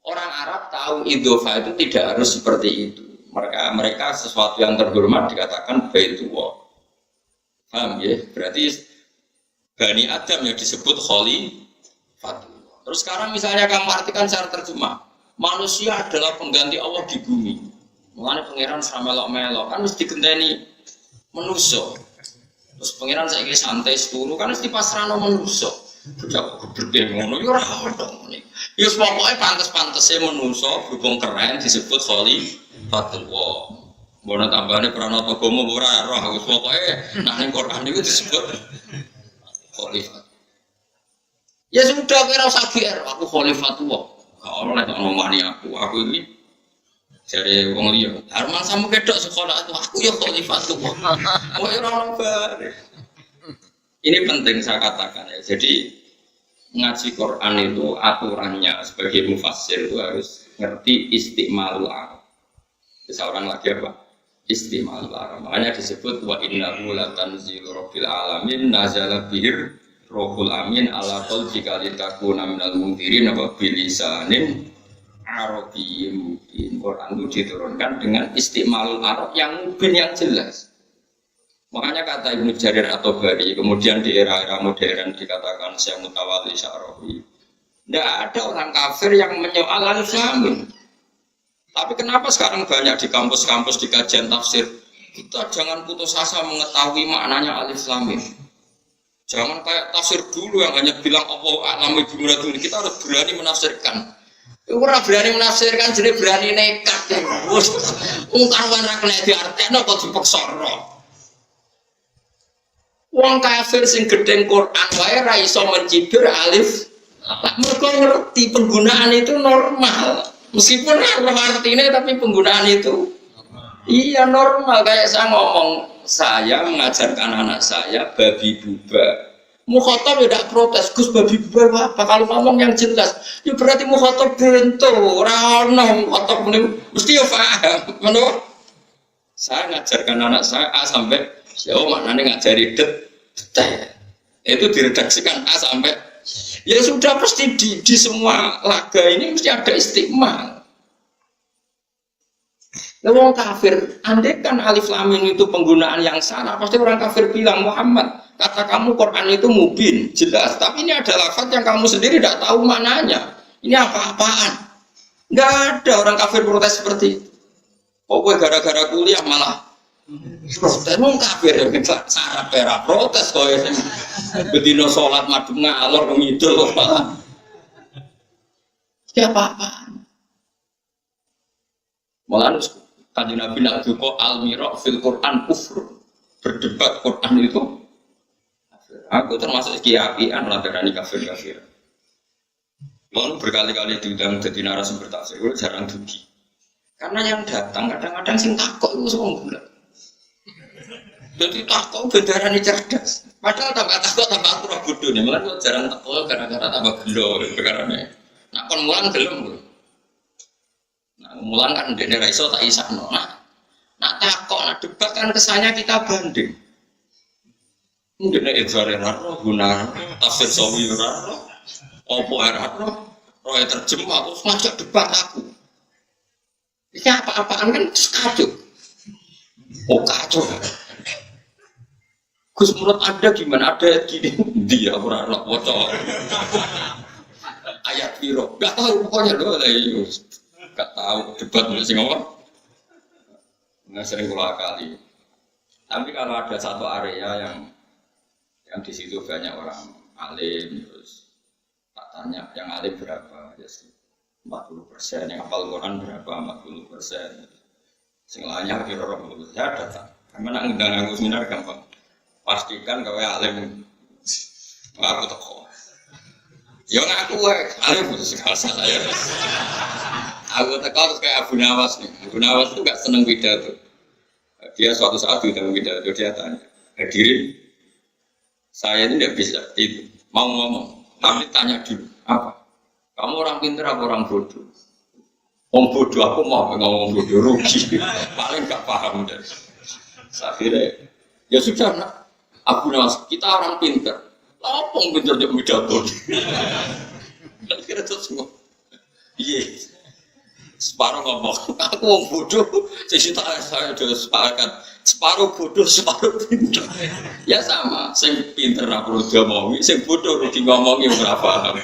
Orang Arab tahu idhofah itu tidak harus seperti itu. Mereka sesuatu yang terhormat dikatakan baitullah. Paham ya? Berarti Bani Adam yang disebut khalifatullah. Terus sekarang misalnya kamu artikan secara terjemah, manusia adalah pengganti Allah di bumi. Mulane pangeran samelok-melok kan mesti digenteni manusa. Terus pangeran saiki santai seturu kan mesti pasrahno manusa. Bocah gede ngono ya ora ono. Ya pokoke pantes-pantese manusa berhubung keren disebut khalifatullah. Mbona tambahane pranata agama ora roh wis pokoke nek ning Quran niku disebut khalifat. Ya sudah kowe ora usah GR aku khalifatullah. Gak oleh ngomongani aku ini jare wong liya. Arman samu kedok sekolah itu aku ya khalifatullah. Kok ora ono bare. Ini penting saya katakan ya. Jadi ngaji Quran itu aturannya sebagai mufassir itu harus ngerti istimalul arab. Seorang lagi apa? Istimalul arab. Makanya disebut wa innahu latanzilu rabbil alamin nazala bihir rohul amin ala qalbika litakuna minal mundzirin wa bilisanin Arabiyyin mubin. Quran itu diturunkan dengan istimalul Arab yang mubin, yang jelas. Makanya kata Ibnu Jarir At-Tabari, kemudian di era-era modern dikatakan Syekh Mutawalli Sya'rawi, tidak ada orang kafir yang menyoal al-Islamin. Tapi kenapa sekarang banyak di kampus-kampus di kajian tafsir kita jangan putus asa mengetahui maknanya al-Islamin. Jangan kayak tafsir dulu yang hanya bilang Allah alam ibu muradu. Kita harus berani menafsirkan. Ora berani menafsirkan jadi berani nekat. Ungkapan ra kena diartekno kok dipeksana. Wong kafir sing gedeng Quran wae ra iso mencibir alif. Mereka ngerti penggunaan itu normal. Meskipun roh artinya tapi penggunaan itu iya normal. Kayak saya ngomong, saya mengajarkan anak saya babi buba. Mukhatab tidak protes, Gus babi buba apa? Kalau ngomong yang jelas, ya berarti mukhatab bentuk, rano mukhatab mesti ya paham. Menurut saya ngajarkan anak saya A sampai ya maknanya ngajari detail. Itu diredaksikan A sampai ya sudah pasti di semua laga ini mesti ada istiqmal. Wong kafir, andai kan alif lam mim itu penggunaan yang salah, pasti orang kafir bilang Muhammad, kata kamu Quran itu mubin, jelas. Tapi ini ada lafaz yang kamu sendiri tidak tahu maknanya. Ini apa-apaan? Nggak ada orang kafir protes seperti itu. Oh, gue gara-gara kuliah malah protes. Wong kafir ya, sarap pera protes kok ya. Bedino sholat madhep ngalor ngidul malah. Ya apa-apaan? Malah Kanjeng Nabi nak duka al-mira' fil Quran kufur. Berdebat Quran itu aku termasuk kiai-kiaian lah berani kafir-kafir. Lalu berkali-kali diundang jadi narasumber tafsir, jarang dugi. Karena yang datang kadang-kadang sing takok itu semua bulan. Jadi takok bendarane cerdas. Padahal tambah takok tambah aku bodoh nih. Malah jarang takok gara-gara tambah gelo perkarane. Nak kon mulang gelem. Nah, mulang kan ndekne ra iso tak isakno. Nak takok nak debat kan kesannya kita banding. Ndekne izare ra guna tafsir sawi ra. Opo era roh terjemah terus ngajak debat aku. Ini apa-apaan kan kacau. Oh kacau. Gus menurut Anda gimana? Ada gini dia orang bocor. Ayat piro? Gak tahu pokoknya loh lah. Gak tahu debat mulai sing apa. Nggak sering ulang kali. Tapi kalau ada satu area yang di situ banyak orang alim terus tanya yang alim berapa ya sih 40%, yang hafal Quran berapa 40%, sing lainnya kira-kira 40% ya datang. Karena nak ngundang aku seminar gampang, pastikan gawe alim aku teko. Ya ngaku alim itu segala salah ya. Aku teko terus kayak Abu Nawas nih. Abu Nawas itu gak seneng pidato. Dia suatu saat diundang pidato dia tanya, hadirin saya ini tidak bisa itu mau ngomong. Tapi tanya dulu, apa? Kamu orang pintar apa orang bodoh? Om bodoh aku mau ngomong bodoh rugi, paling gak paham deh. Akhirnya, ya sudah nak, aku Nawas kita orang pintar. Apa yang pintar jadi pidato? Akhirnya terus semua, iya. Separuh ngomong, aku orang bodoh. Saya sudah sepakat. Separuh bodoh, separuh pintar. Ya sama, sing pinter ra perlu diomongi, sing bodoh rugi ngomongi ora paham.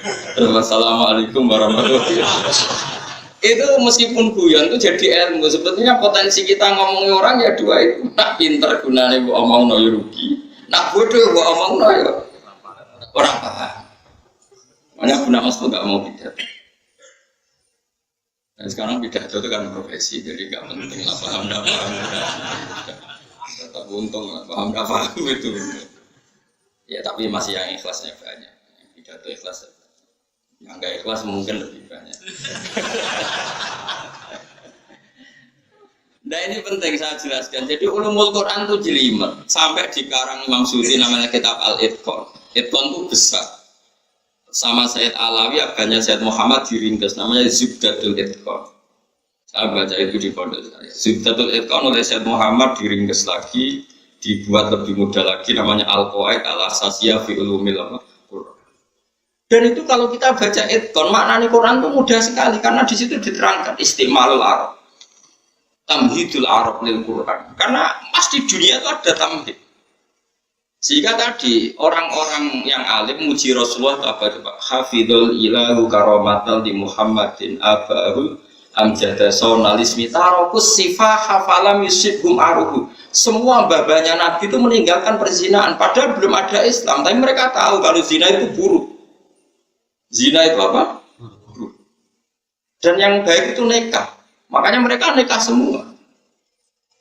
Assalamualaikum warahmatullahi wabarakatuh. Itu meskipun guyon itu jadi ilmu. Sebetulnya potensi kita ngomongi orang ya dua itu. Nak pinter gunane mbok omongno ya rugi. Nak bodoh mbok omongno ya ora paham. Makanya Abu Nawas tuh enggak mau pidato. Dan sekarang pidato itu kan profesi, jadi enggak penting lah paham enggak paham. Tetap untung lah, paham nggak paham itu. Ya tapi masih yang ikhlasnya banyak. Yang pidato ikhlas, yang nggak ikhlas mungkin lebih banyak. Nah ini penting saya jelaskan. Jadi ulumul Quran itu jelimet. Sampai di karang Imam Suyuti namanya kitab Al-Itqan. Itqan itu besar. Sama Sayyid Alawi, abahnya Sayyid Muhammad diringkas. Namanya Zubdatul Itqan. Saya baca itu di pondok saya. Zubdatul Itqan oleh Sayyid Muhammad diringkas lagi, dibuat lebih mudah lagi, namanya Al-Qawaid Al-Asasiyah fi Ulumil Quran. Dan itu kalau kita baca Itqan, maknanya Quran itu mudah sekali karena di situ diterangkan istimalul Arab, tamhidul Arab lil Quran. Karena pasti dunia itu ada tamhid. Sehingga tadi orang-orang yang alim muji Rasulullah apa coba? Hafidhul ilahu karomatal di Muhammadin abahul amjada sonalismi tarokus sifah hafalam yusibhum aruhu. Semua babanya Nabi itu meninggalkan perzinahan padahal belum ada Islam, tapi mereka tahu kalau zina itu buruk. Zina itu apa? Buruk. Dan yang baik itu nikah. Makanya mereka nikah semua.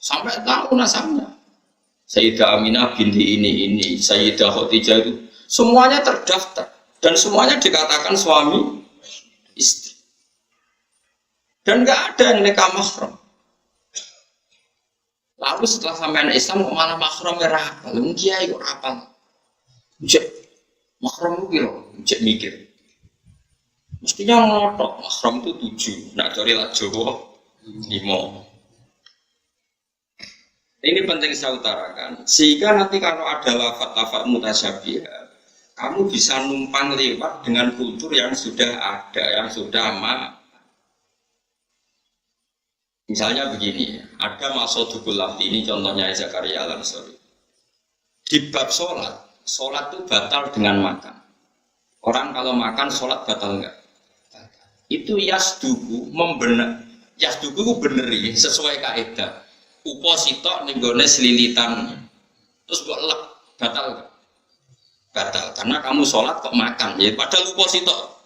Sampai tahu nasabnya. Sayyidah Aminah binti ini, Sayyidah Khadijah itu semuanya terdaftar dan semuanya dikatakan suami istri. Dan nggak ada yang nikah mahram. Lalu setelah sampai Islam kok malah mahram merah? Lalu kiai kok rapal? Cek mahram itu cek mikir. Mestinya ngotot mahram itu 7, nak cari lah Jawa 5. Ini penting saya utarakan, sehingga nanti kalau ada lafaz-lafaz mutasyabihah, kamu bisa numpang lewat dengan kultur yang sudah ada, yang sudah aman. Misalnya begini, ada Masudukul Lafzi, ini contohnya Zakaria Al-Ansari. Di bab sholat itu batal dengan makan. Orang kalau makan, sholat batal enggak? Itu yasduku, yasduku itu beneri, sesuai kaidah. Uposito nenggone selilitan terus kok lek batal karena kamu sholat kok makan ya padahal uposito.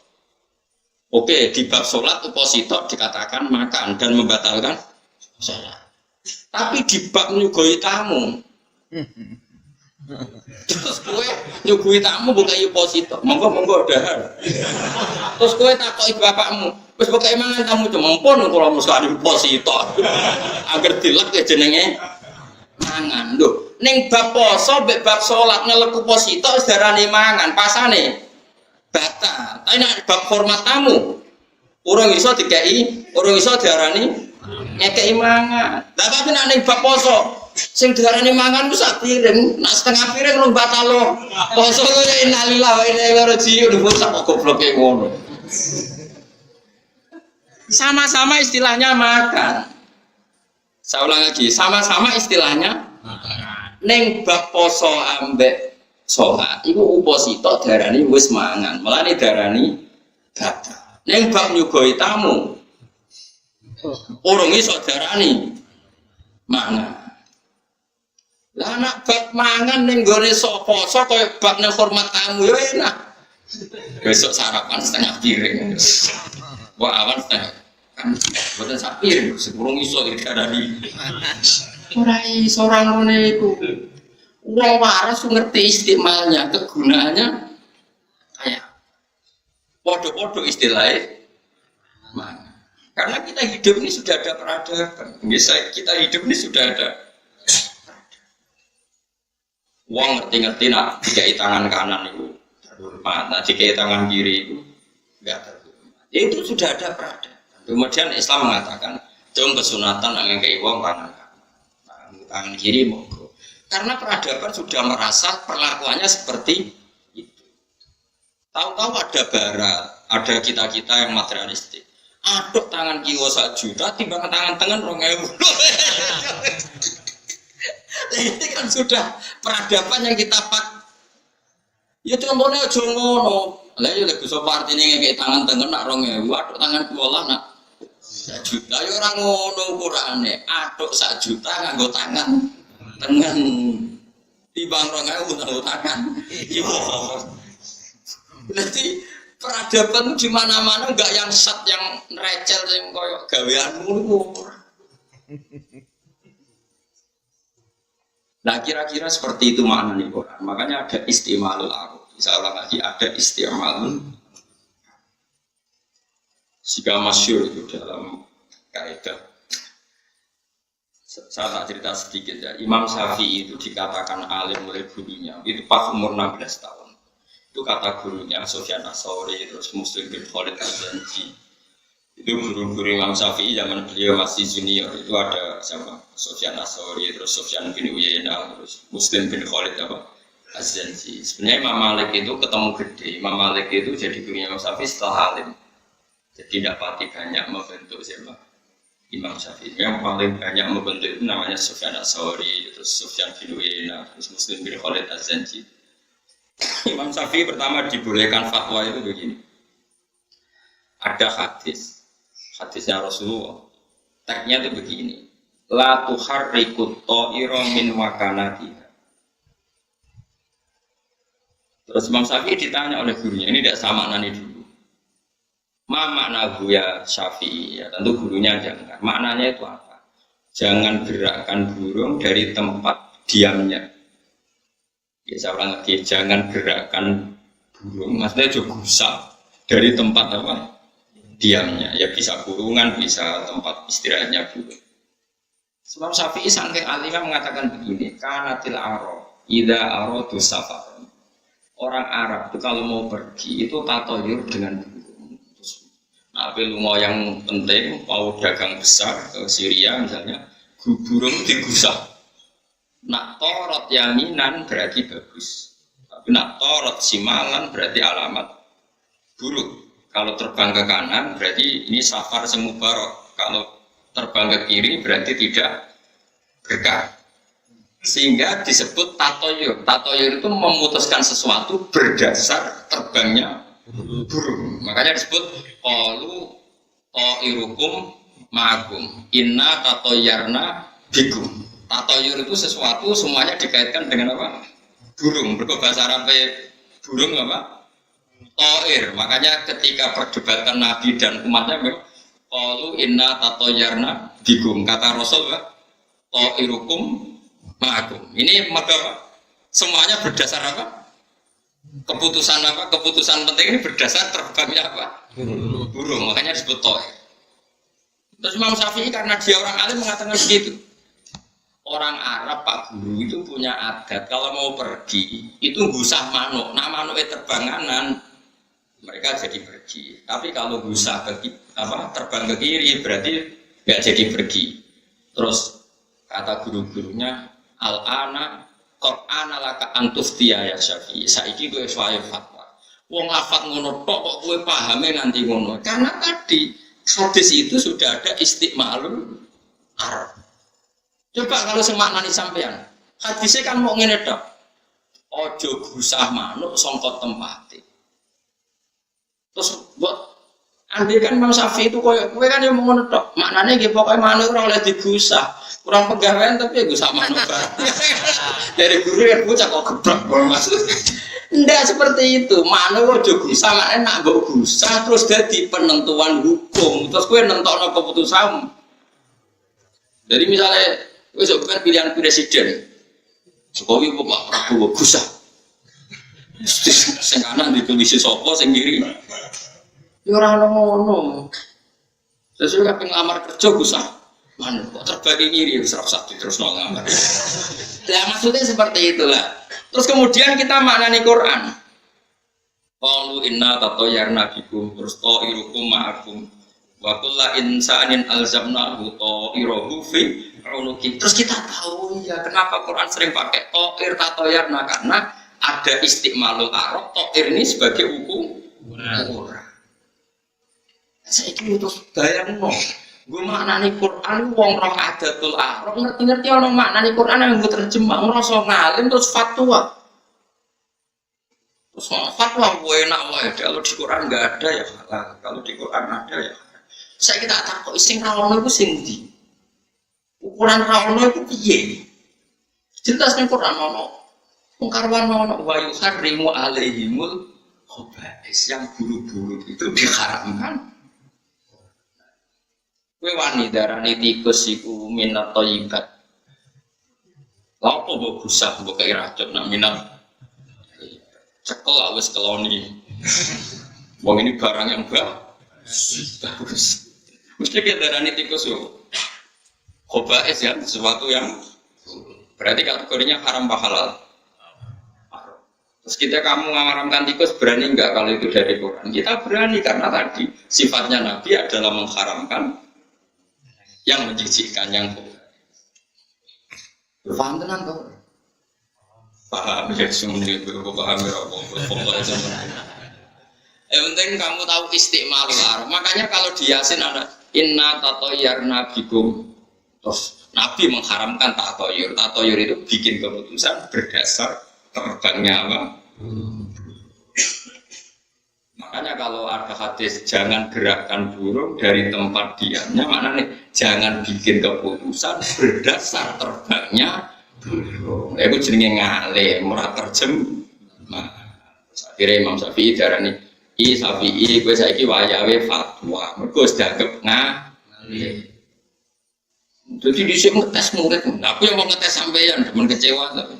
Oke, di bab sholat uposito dikatakan makan dan membatalkan sholat, tapi di bab nyugoi tamu terus kue nyugoi tamu bukan uposito monggo dahar terus kue takoi bapakmu wis pokoke mangan tamu cuma pun kula mesti posito. Agar dilek ya jenenge mangan. Lho, ning bab poso mbek bab salat ngeleku posito wis darane mangan, pasane batal. Tapi nek bab hormat tamu urung iso dikeki, urung iso diarani ngekeki mangan. Lah tapi nek ning bab poso sing diarani mangan ku sak piring, nek setengah piring rung batal lho. Poso ku innalillahi wa inna ilaihi raji'un kok gobloke ngono. Sama-sama istilahnya makan. Saya ulang lagi, sama-sama istilahnya makan. Neng bab poso ambek sholat, itu uposito darani wis mangan, melani darani batal. Neng bab nyugoi tamu, urung iso darani mangan. Lah nak bab mangan neng gone poso koyo bab neng hormat tamu yo enak. Besok sarapan setengah piring. Wah awan setengah kan buatan sapir sepuluh iso dari orang mana itu orang waras ngerti istimalnya kegunaannya kayak podo-podo istilahnya karena kita hidup ini sudah ada peradaban kita hidup ini sudah ada uang ngerti-ngerti nak dikai tangan kanan itu terhormat, nah dikai tangan kiri itu enggak terhormat. Itu sudah ada peradaban. Kemudian Islam mengatakan, jom kesunatan angin kei wong tangan kiri monggo. Karena peradaban sudah merasa perlakuannya seperti itu. Tahu-tahu ada barat, ada kita-kita yang materialistik. Aduk tangan kiwa 1 juta, timbang tangan tengah 2.000. Ini kan sudah peradaban yang kita pak. Ya contohnya aja ngono. Lah ya lek iso partine ngekek tangan tengah nak 2.000, aduk tangan kiwa nak 1 juta ya ora ngono ukurane. Aduk 1 juta nganggo tangan tengah. Timbang 2.000 nganggo tangan. Iya. Berarti peradaban di mana-mana enggak yang sat yang recel yang koyo gaweanmu niku. Nah kira-kira seperti itu makna nih Quran. Makanya ada istimalul aruf. Saya ulang lagi ada istimalul. Jika masyhur itu dalam kaidah. Saya tak cerita sedikit ya. Imam Syafi'i itu dikatakan alim oleh gurunya. Itu pas umur 16 tahun. Itu kata gurunya Sufyan Ats-Tsauri terus Muslim bin Khalid Al-Zanji. Itu guru-guru Imam Syafi'i zaman beliau masih junior. Itu ada sama Sufyan Ats-Tsauri terus Sufyan bin Uyainah terus Muslim bin Khalid Al-Zanji. Sebenarnya Imam Malik itu ketemu gede. Imam Malik itu jadi gurunya Imam Syafi'i setelah alim. Jadi tidak pati banyak membentuk siapa Imam Syafi'i. Yang paling banyak membentuk itu namanya Sufyan Ats-Tsauri terus Sufyan bin Uyainah terus Muslim bin Khalid Al-Zanji. Imam Syafi'i pertama dibolehkan fatwa itu begini. Ada hadis Hadisnya Rasulullah. Teksnya itu begini. La tuharrikut ta'ira min wakanatiha. Terus Imam Syafi'i ditanya oleh gurunya, ini tidak sama nani dulu. Ma makna ya Syafi'i? Ya, tentu gurunya jangan. Maknanya itu apa? Jangan gerakkan burung dari tempat diamnya. Ya, saya ulang lagi, jangan gerakkan burung. Maksudnya juga gusah dari tempat apa? Diamnya. Ya bisa kurungan, bisa tempat istirahatnya burung. Sebab Syafi'i saking alimnya mengatakan begini, kanatil aro, ida aro tu safar. Orang Arab itu kalau mau pergi itu tatoyur dengan burung. Nah, lunga yang penting mau dagang besar ke Syria misalnya, burung digusah. Nak torot yaminan berarti bagus. Tapi nak torot simalan berarti alamat buruk. Kalau terbang ke kanan berarti ini safar semubarok. Kalau terbang ke kiri berarti tidak berkah. Sehingga disebut tatoyur. Tatoyur itu memutuskan sesuatu berdasar terbangnya burung. Makanya disebut qalu ta'irukum ma'akum inna tatoyarna bikum. Tatoyur itu sesuatu semuanya dikaitkan dengan apa? Burung. Berbahasa Arab burung apa? Ta'ir. Makanya ketika perdebatan Nabi dan umatnya qalu inna tatoyarna bikum. Kata Rasul ta'irukum ma'akum. Ini maka semuanya berdasar apa? Keputusan apa? Keputusan penting ini berdasar terbangnya apa? Burung. Makanya disebut ta'ir. Terus Imam Syafi'i karena dia orang alim mengatakan begitu. Orang Arab Pak Guru itu punya adat kalau mau pergi itu gusah manuk. Nah manuknya terbanganan mereka jadi pergi. Tapi kalau gusah terbang ke kiri berarti nggak jadi pergi. Terus kata guru-gurunya al-ana Qur'ana laka antuftiya ya Syafi'i. Saiki kowe suwaye fatwa. Wong lafat ngono tok kok kowe pahame nganti ngono. Karena tadi hadis itu sudah ada istiqmalul Arab. Coba kalau semaknani sampean. Hadisnya kan mau ngene tok. Ojo gusah manuk sangka tempate. Terus buat andai kan Imam Syafi'i itu koyo kowe kan yang mau ngono tok. Maknane nggih pokoke manuk ora oleh digusah. Kurang pegawaian tapi ya gue sama nobar. Dari guru yang bocah kok gebrak maksud. Ndak seperti itu. Mana kok juga sama enak mbok gusah terus dadi penentuan hukum. Terus kowe nentokno keputusan. Jadi misalnya kowe sok kan pilihan presiden. Jokowi kok Pak Prabowo gusah. Sing kanan ditulis sapa sing kiri. Ya ora ngono. Sesuai kabeh ngelamar kerja gusah. Mana kok terbagi kiri serap satu terus nol ngamar. Ya maksudnya seperti itulah. Terus kemudian kita maknani Quran. Qalu inna tatoyarna bikum terus ta'irukum ma'akum wa kullu insanin alzamnahu ta'irahu fi unuki. Terus kita tahu ya kenapa Quran sering pakai ta'ir tatoyarna karena ada istiqmalul Arab. Ta'ir ini sebagai hukum Quran. Saya itu terus bayangno. Gue maknani Quran, wong roh adatul Arab ngerti-ngerti orang maknani Quran yang gue terjemah, ngerasa ngalim terus fatwa. Terus fatwa gue enak wae, kalau di Quran nggak ada ya halal, kalau di Quran ada ya. Saya kita takut sing rawono itu sing ndi? Ukuran rawono itu piye? Jelas ning Quran ono. Wong karwan ono wa yuharrimu alaihimul khaba'is yang buru-buru itu diharamkan. Kowe wani darani tikus iku minat thayyibat. Lha opo mbok gusah mbok kei racun nak minat. Cekel wis keloni. Wong ini barang yang bagus. Mesti kita darani tikus yo. Khobais ya, sesuatu yang berarti kategorinya haram halal. Terus kamu mengharamkan tikus berani enggak kalau itu dari Quran? Kita berani karena tadi sifatnya Nabi adalah mengharamkan yang menjijikkan yang paham tenan toh? Paham ya semuanya paham ya pokoknya semuanya. Yang penting kamu tahu istiqmalul Arab. Makanya kalau di Yasin ada inna tatoyarna bikum. Terus Nabi mengharamkan tatoyur. Tatoyur itu bikin keputusan berdasar terbangnya apa? Makanya kalau ada hadis jangan gerakkan burung dari tempat diamnya, maknanya jangan bikin keputusan berdasar terbangnya burung. Itu jenenge ngalim, ora terjem. Nah, akhirnya Imam Syafi'i darani Syafi'i kowe saiki wayahe fatwa. Mergo wis dianggap ngalim. Jadi dhisik ngetes murid, aku yang mau ngetes sampeyan, demen kecewa tapi.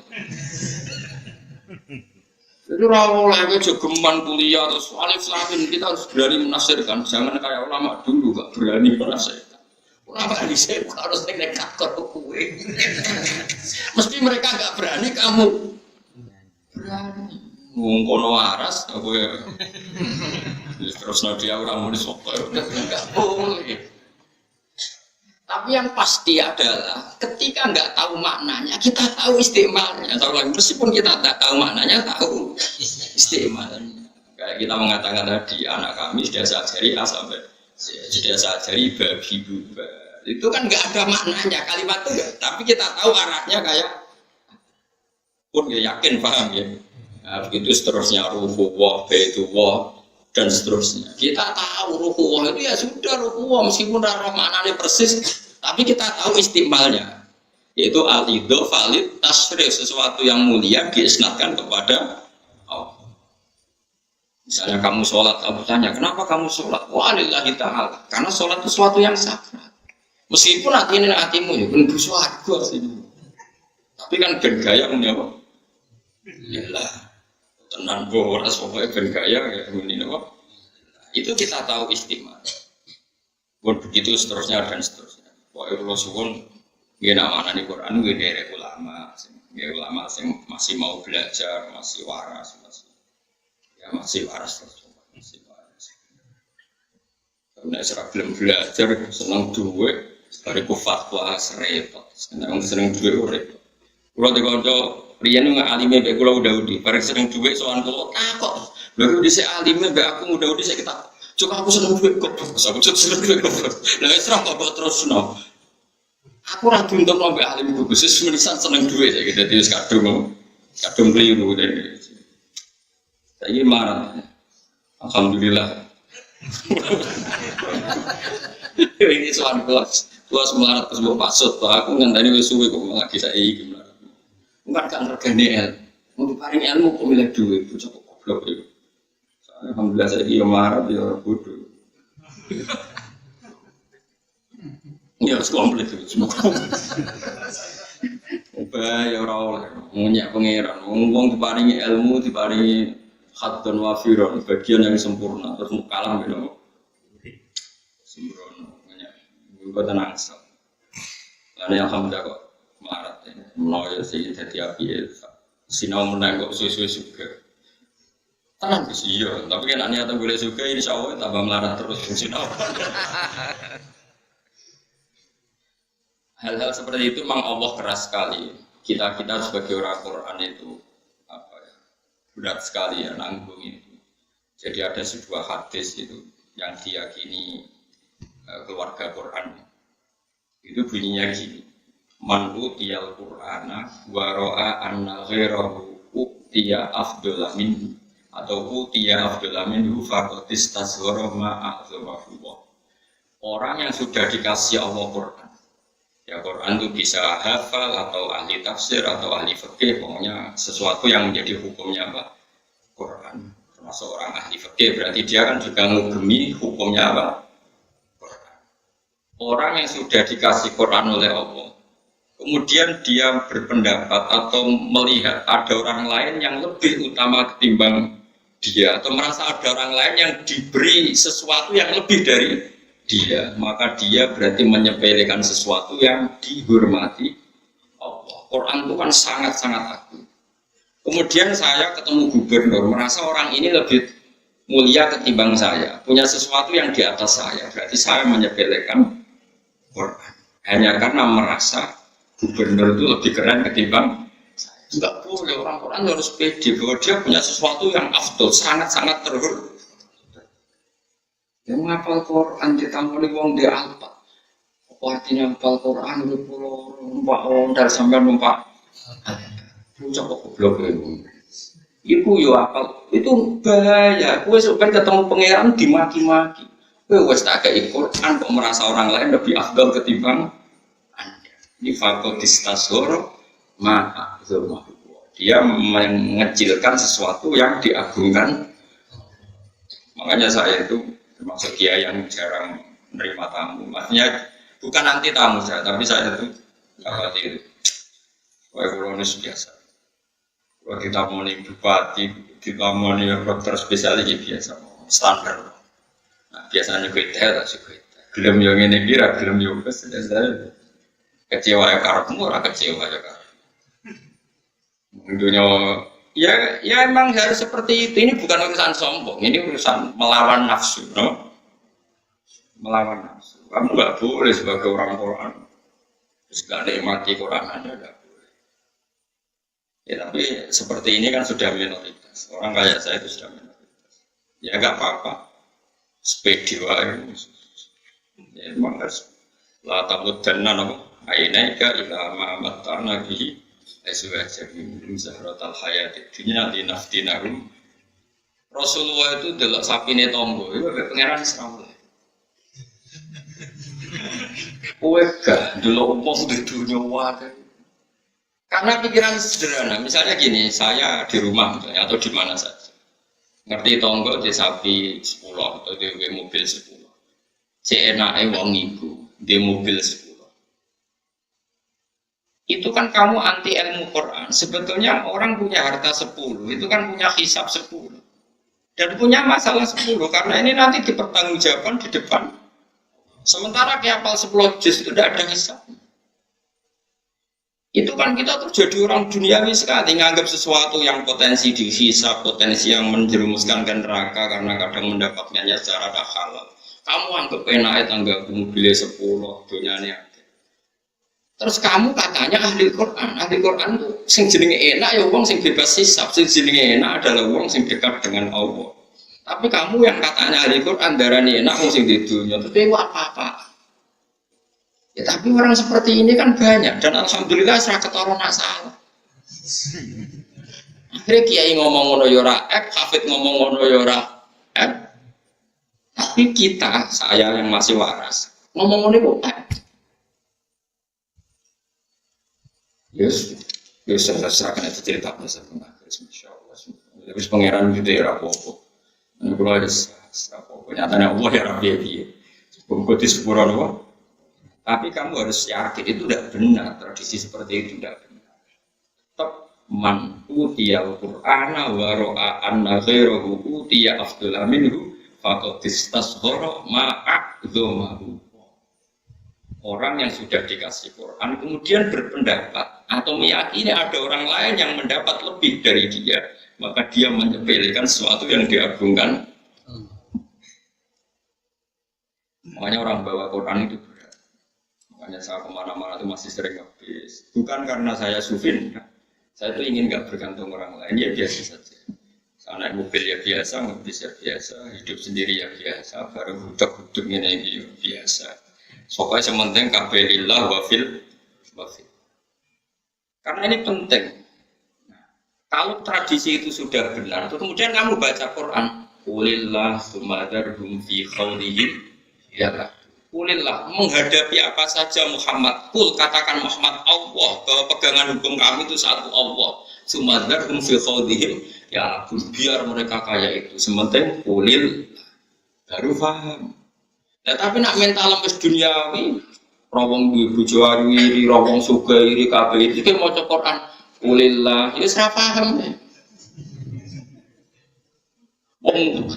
Jadi rawol lagi jogeman kuliah terus alif lamin kita harus berani menafsirkan, jangan kayak ulama dulu gak berani menafsirkan. Ulama di sini harus nekat kue. Mesti mereka gak berani, kamu berani. Ngomong waras, aku ya. Terus dia orang mau disokol, nggak boleh. Tapi yang pasti adalah ketika nggak tahu maknanya, kita tahu istimalnya. Tahu lagi meskipun kita tak tahu maknanya, tahu istimalnya. Kayak kita mengatakan tadi, anak kami sudah saya ajari A sampai sudah saya ajari babi buba. Itu kan nggak ada maknanya kalimat itu, tapi kita tahu arahnya kayak pun ya yakin paham ya. Nah, begitu seterusnya ruhuwah, baitullah dan seterusnya. Kita tahu ruhuwah itu ya sudah ruhuwah meskipun arah maknanya persis. Tapi kita tahu istimalnya, yaitu al-idho valid tasrif, sesuatu yang mulia diisnadkan kepada Allah. Misalnya kamu sholat, kamu tanya, kenapa kamu sholat? Walillahi ta'ala, karena sholat itu sesuatu yang sakral. Meskipun hatimu ya penuh suarga sih. Tapi kan ben gaya punya apa? Iyalah, tenang boras pokoknya ben gaya kayak ini apa? Itu kita tahu istimal. Pun begitu seterusnya dan seterusnya. Pokoknya kalau suwun, dia namanya di Quran, dia dari ulama yang masih mau belajar, masih waras, masih waras terus, masih waras. Karena saya belum belajar, senang duit, dari fatwa serempet, senang duit repot. Kalau dikonco, Rian nggak alimnya, baik kalau udah pada senang duit soal kalau takut, baru di saya alimnya, baik aku udah saya kita. Cuma aku seneng duit kok, aku seneng duit kok. Nah, serah kok terus no. Aku ragu untuk ngambil alim khusus menisan seneng duit ya gitu. Jadi kadung keliru deh. Saya marah. Alhamdulillah. Ini soal kelas melarat terus bawa pasut. Aku ngenteni wis suwe kok lagi saya iki melarat. Enggak kan regane ilmu. Mau diparing ilmu kok milih duit, bocah kok goblok itu. Alhamdulillah saya dia marah dia bodoh. Ya harus komplit itu semua. Ya orang punya pangeran. Ngomong diparingi ilmu, diparingi khatun wafiron, bagian yang sempurna. Terus kalah beda. Sembrono, juga tenang sah. Lalu alhamdulillah kok marah. Menolong sih jadi api. Sinau menang kok suwe-suwe juga. Tenang sih iya, tapi kan niat boleh juga insya Allah tambah melarat terus sinau. Hal-hal seperti itu memang Allah keras sekali. Kita sebagai orang Quran itu berat sekali ya nanggung itu. Jadi ada sebuah hadis itu yang diyakini keluarga Quran. Itu bunyinya gini. Man utiyal Qur'ana wa ra'a anna ghairahu utiya afdhala minhu atau utiya afdhala minhu faqad istazhara ma'azamahullah. Orang yang sudah dikasih Allah Quran. Ya Quran itu bisa hafal atau ahli tafsir atau ahli fikih, pokoknya sesuatu yang menjadi hukumnya apa? Quran. Termasuk orang ahli fikih berarti dia kan juga mengugemi hukumnya apa? Quran. Orang yang sudah dikasih Quran oleh Allah, kemudian dia berpendapat atau melihat ada orang lain yang lebih utama ketimbang dia, atau merasa ada orang lain yang diberi sesuatu yang lebih dari dia, maka dia berarti menyepelekan sesuatu yang dihormati Allah. Quran itu kan sangat-sangat agung. Kemudian saya ketemu gubernur, merasa orang ini lebih mulia ketimbang saya, punya sesuatu yang di atas saya, berarti saya menyepelekan Quran hanya karena merasa gubernur itu lebih keren ketimbang saya. Enggak boleh, orang Quran harus pede bahwa dia punya sesuatu yang afdol, sangat-sangat terhormat. Yang menghafal Quran ditangani wong dia apa? Apa artinya menghafal Quran itu pulau numpak orang dari sampai numpak. Bocah kok goblok ya. Iku yo apal, itu bahaya. Kowe sampai ketemu pangeran dimaki-maki. Kowe wis tak kei Quran kok merasa orang lain lebih afdal ketimbang Anda. Ini fakotis tasoro maka dia mengecilkan sesuatu yang diagungkan. Makanya saya itu termasuk kiai yang jarang menerima tamu. Maksudnya bukan anti tamu saya, tapi saya itu nggak itu. Kayak kolonus biasa. Kalau ditamoni bupati, ditamoni dokter spesialis biasa, standar. Nah, biasanya kita tak suka. Gelem yang ini kira, gelem yang bes. Saya kecewa ya karepmu, ora kecewa ya karep. Dunia, ya emang harus seperti itu. Ini bukan urusan sombong, ini urusan melawan nafsu, no? Melawan nafsu. Kamu nggak boleh sebagai orang Quran, terus nggak nikmati Quran Anda nggak. Ya tapi seperti ini kan sudah minoritas. Orang kayak saya itu sudah minoritas. Ya nggak apa-apa. Sepedi wae. Ya memang harus. La tamudanna nama ainaika ila ma matana bihi azwajahum min zahratal hayatid dunya linaftinahum. Rasulullah itu delok sapine tangga, iku pangeran Israel. Kowe gak delok wong di dunya wae. Karena pikiran sederhana, misalnya gini, saya di rumah misalnya, atau di mana saja, ngerti tonggo di sapi 10 atau di mobil 10, CNAE wong ibu di mobil 10. Itu kan kamu anti ilmu Quran. Sebetulnya orang punya harta 10, itu kan punya hisab 10 dan punya masalah 10 karena ini nanti dipertanggungjawabkan di depan. Sementara hafal 10 juz itu tidak ada hisab. Itu kan kita tuh jadi orang duniawi sekali, nganggap sesuatu yang potensi dihisab, potensi yang menjerumuskan ke neraka karena kadang mendapatkannya secara tak halal. Kamu anggap enak tangga mobilnya 10 dunyanya ada. Terus kamu katanya ahli Quran tuh sing jenenge enak ya wong sing bebas hisab, sing jenenge enak adalah wong sing dekat dengan Allah. Tapi kamu yang katanya ahli Quran darani enak wong sing di dunia, tapi apa-apa. Ya tapi orang seperti ini kan banyak dan alhamdulillah serah ketara nak salah. Akhirnya kiai ngomong ngono ya ora, hafid ngomong ngono ya ora. Tapi kita, saya yang masih waras, ngomong ngono kok. Yes, saya serahkan itu cerita pasal pengakhir, insyaallah. Terus pangeran gitu ya apa-apa. Ini kalau ada apa-apa, nyatanya Allah ya rapi-rapi. Bungkut di sepura apa? Tapi kamu harus yakin itu tidak benar, tradisi seperti itu tidak benar. Tetap man utiyal Qur'ana wa ra'a anna ghairahu utiya afdala minhu faqad istasghara ma'a'dhamahu. Orang yang sudah dikasih Quran kemudian berpendapat atau meyakini ada orang lain yang mendapat lebih dari dia, maka dia menyepelekan sesuatu yang diagungkan. Makanya orang bawa Quran itu berat. Makanya saya kemana-mana itu masih sering habis. Bukan karena saya sufin, saya itu ingin nggak bergantung orang lain, ya biasa saja. Saya naik mobil ya biasa, ngabis ya biasa, hidup sendiri ya biasa, baru huduk-huduk ini ya biasa. Pokoknya sementing kabelillah wafil. Karena ini penting. Nah, kalau tradisi itu sudah benar, terus kemudian kamu baca Quran, Qulillah sumadarhum fi khawlihim ya. Qulillah, menghadapi apa saja Muhammad, kul katakan Muhammad Allah, bahwa pegangan hukum kami itu satu Allah. Sumadarhum fi khawlihim ya, biar mereka kayak itu. Sementing qulil baru paham. Nah, tapi nak mental lempes duniawi, rawong bojo ayu, rawong suga iri kabeh iki maca Quran, Qulillah, ya ora paham. Wong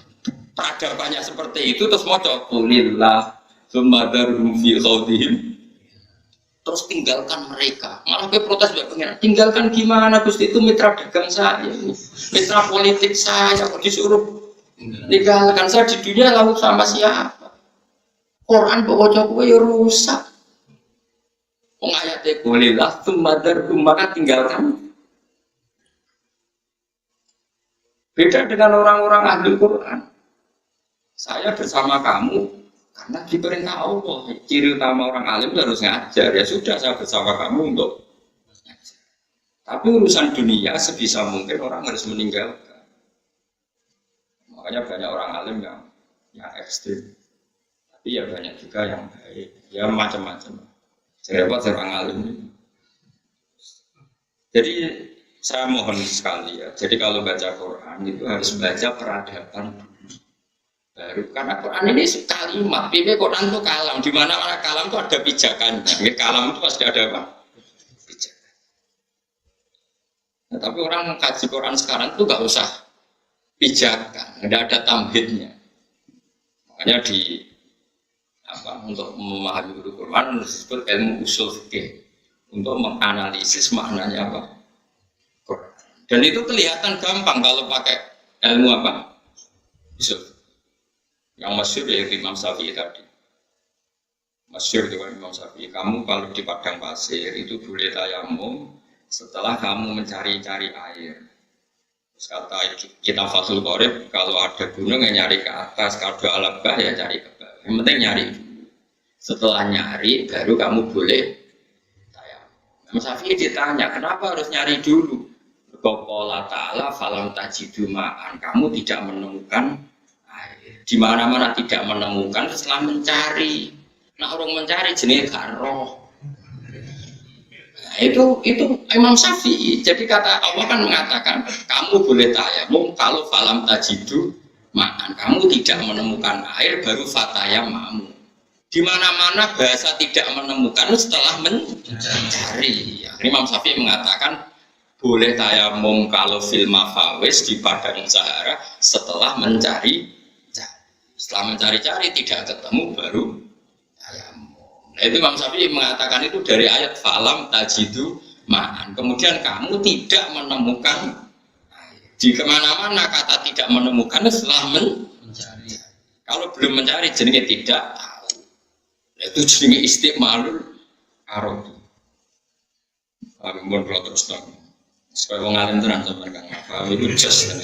peradabannya seperti itu terus maca Qulillah, sumadarhum fi khawdihim. Terus tinggalkan mereka. Malah ke protes juga pengen. Tinggalkan gimana Gusti, itu mitra dagang saya, mitra politik saya, kok disuruh tinggalkan saya di dunia lalu sama siapa? Quran bawa kowe ya rusak. Wong ayate Qulillah sumadarhum maka tinggalkan. Beda dengan orang-orang ahli Quran. Saya bersama kamu karena diperintah Allah. Ciri utama orang alim harus ngajar. Ya sudah, saya bersama kamu untuk ngajar. Tapi urusan dunia sebisa mungkin orang harus meninggalkan. Makanya banyak orang alim yang ekstrim. Tapi ya banyak juga yang baik. Ya macam-macam. Saya dapat orang alim. Jadi saya mohon sekali ya. Jadi kalau baca Quran itu harus baca peradaban dulu. Baru karena Quran ini kalimat. Bibi Quran itu kalam. Di mana-mana kalam itu ada pijakannya. Kalam itu pasti ada apa? Pijakan. Nah, tapi orang mengkaji Quran sekarang itu nggak usah pijakan, tidak ada tamhidnya. Makanya untuk memahami Quran disebut ilmu usul fikih untuk menganalisis maknanya apa Quran. Dan itu kelihatan gampang kalau pakai ilmu apa usul. Yang masyhur ya Imam Syafi'i tadi. Masyhur dengan Imam Syafi'i. Kamu kalau di padang pasir itu boleh tayamum setelah kamu mencari-cari air. Kata kita Fathul Qorib, kalau ada gunung yang nyari ke atas, kalau ada alabah ya cari ke bawah. Yang penting nyari dulu. Setelah nyari, baru kamu boleh tayamum. Imam Syafi'i ditanya, kenapa harus nyari dulu? Qala ta'ala falam tajidu ma'an. Kamu tidak menemukan air. Di mana-mana tidak menemukan setelah mencari. Nah orang mencari jenis garoh. Itu Imam Syafi'i. Jadi kata Allah kan mengatakan kamu boleh tayamum kalau falam tajidu ma'an. Kamu tidak menemukan air baru fatayamamu. Di mana-mana bahasa tidak menemukan setelah mencari. Ya, Imam Syafi'i mengatakan boleh tayamum kalau fil mafawis di padang Sahara setelah mencari. Setelah mencari-cari tidak ketemu baru tayamum. Nah, itu Imam Syafi'i mengatakan itu dari ayat falam tajidu ma'an. Kemudian kamu tidak menemukan di kemana-mana kata tidak menemukan setelah mencari. Kalau belum mencari jenenge tidak tahu. Nah, itu jenenge istiqmalul arab. Amun kalau terus dong. Supaya wong alim tenan sampeyan Kang. Paham itu just.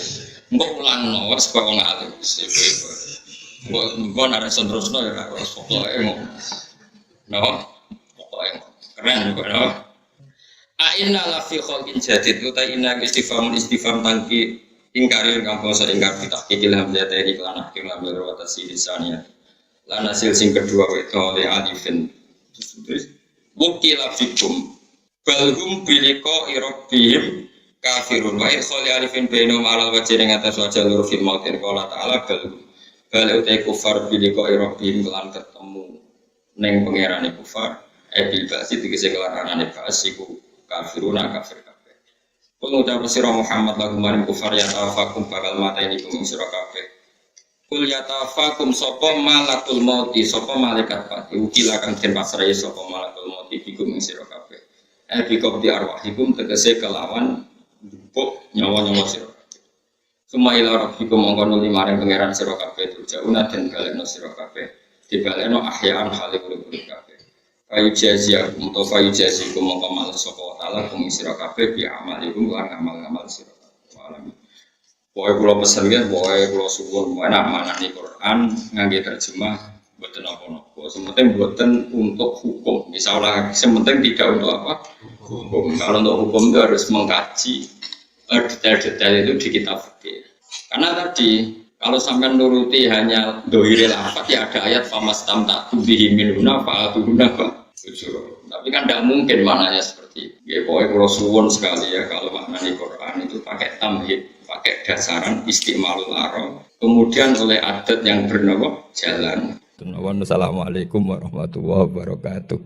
Mbok ulangno supaya wong alim. Mbok nek terusno ya ora pokoke no, pokoknya keren juga no. Aina la fi khalqin jadid uta inna istifham tangki ingkarir kampung seringkar kita kikil hamzah tadi kelana kila berwatasi lisannya lan hasil sing kedua itu oleh alifin terus bukila fikum balhum biliko irobihim kafirun wa ikholi alifin bainum alal wajih yang atas wajah lur fil mautin qala ta'ala balhum bal utai kufar biliko irobihim lan ketemu neng pangerane kufar bil ba'si tegese kelarangane ba'si ku kafiruna kafir kabeh. Kul ngucap sira Muhammad lagu maring kufar ya tafakum bakal mateni kum sira kabeh. Kul ya tafakum sapa malakul mauti sapa malaikat pati ukila kang den pasrahe sapa malakul mauti bikum sira kabeh. Bikum di arwahikum tegese kelawan njupuk nyawa-nyawa sira kabeh. Sumaila rabbikum mongko nuli maring pangeran sira kabeh turjauna den galeno sira kabeh. Dibaleno ahyaan hale urip-urip kabeh. Kayu jaziakum to kayu jazikum mongko males sapa taala kum sira kabeh bi amalikum lan amal-amal sira kabeh. Pokoke kula pesen nggih, pokoke kula suwun enak manani Quran ngangge terjemah mboten apa-apa. Sementing mboten untuk hukum. Misalnya sementing tidak untuk apa? Hukum. Kalau untuk hukum itu harus mengkaji detail-detail itu di kitab fikih. Karena tadi kalau sampai nuruti hanya dohiril lafaz ya ada ayat famastam takbihi minuna fa'atuhuna ujur. Tapi kan tidak mungkin maknanya seperti itu. Ya pokoknya kalau suwun sekali ya kalau maknanya Quran itu pakai tamhid, pakai dasaran istimalul arab. Kemudian oleh adat yang bernama jalan. Assalamualaikum warahmatullahi wabarakatuh.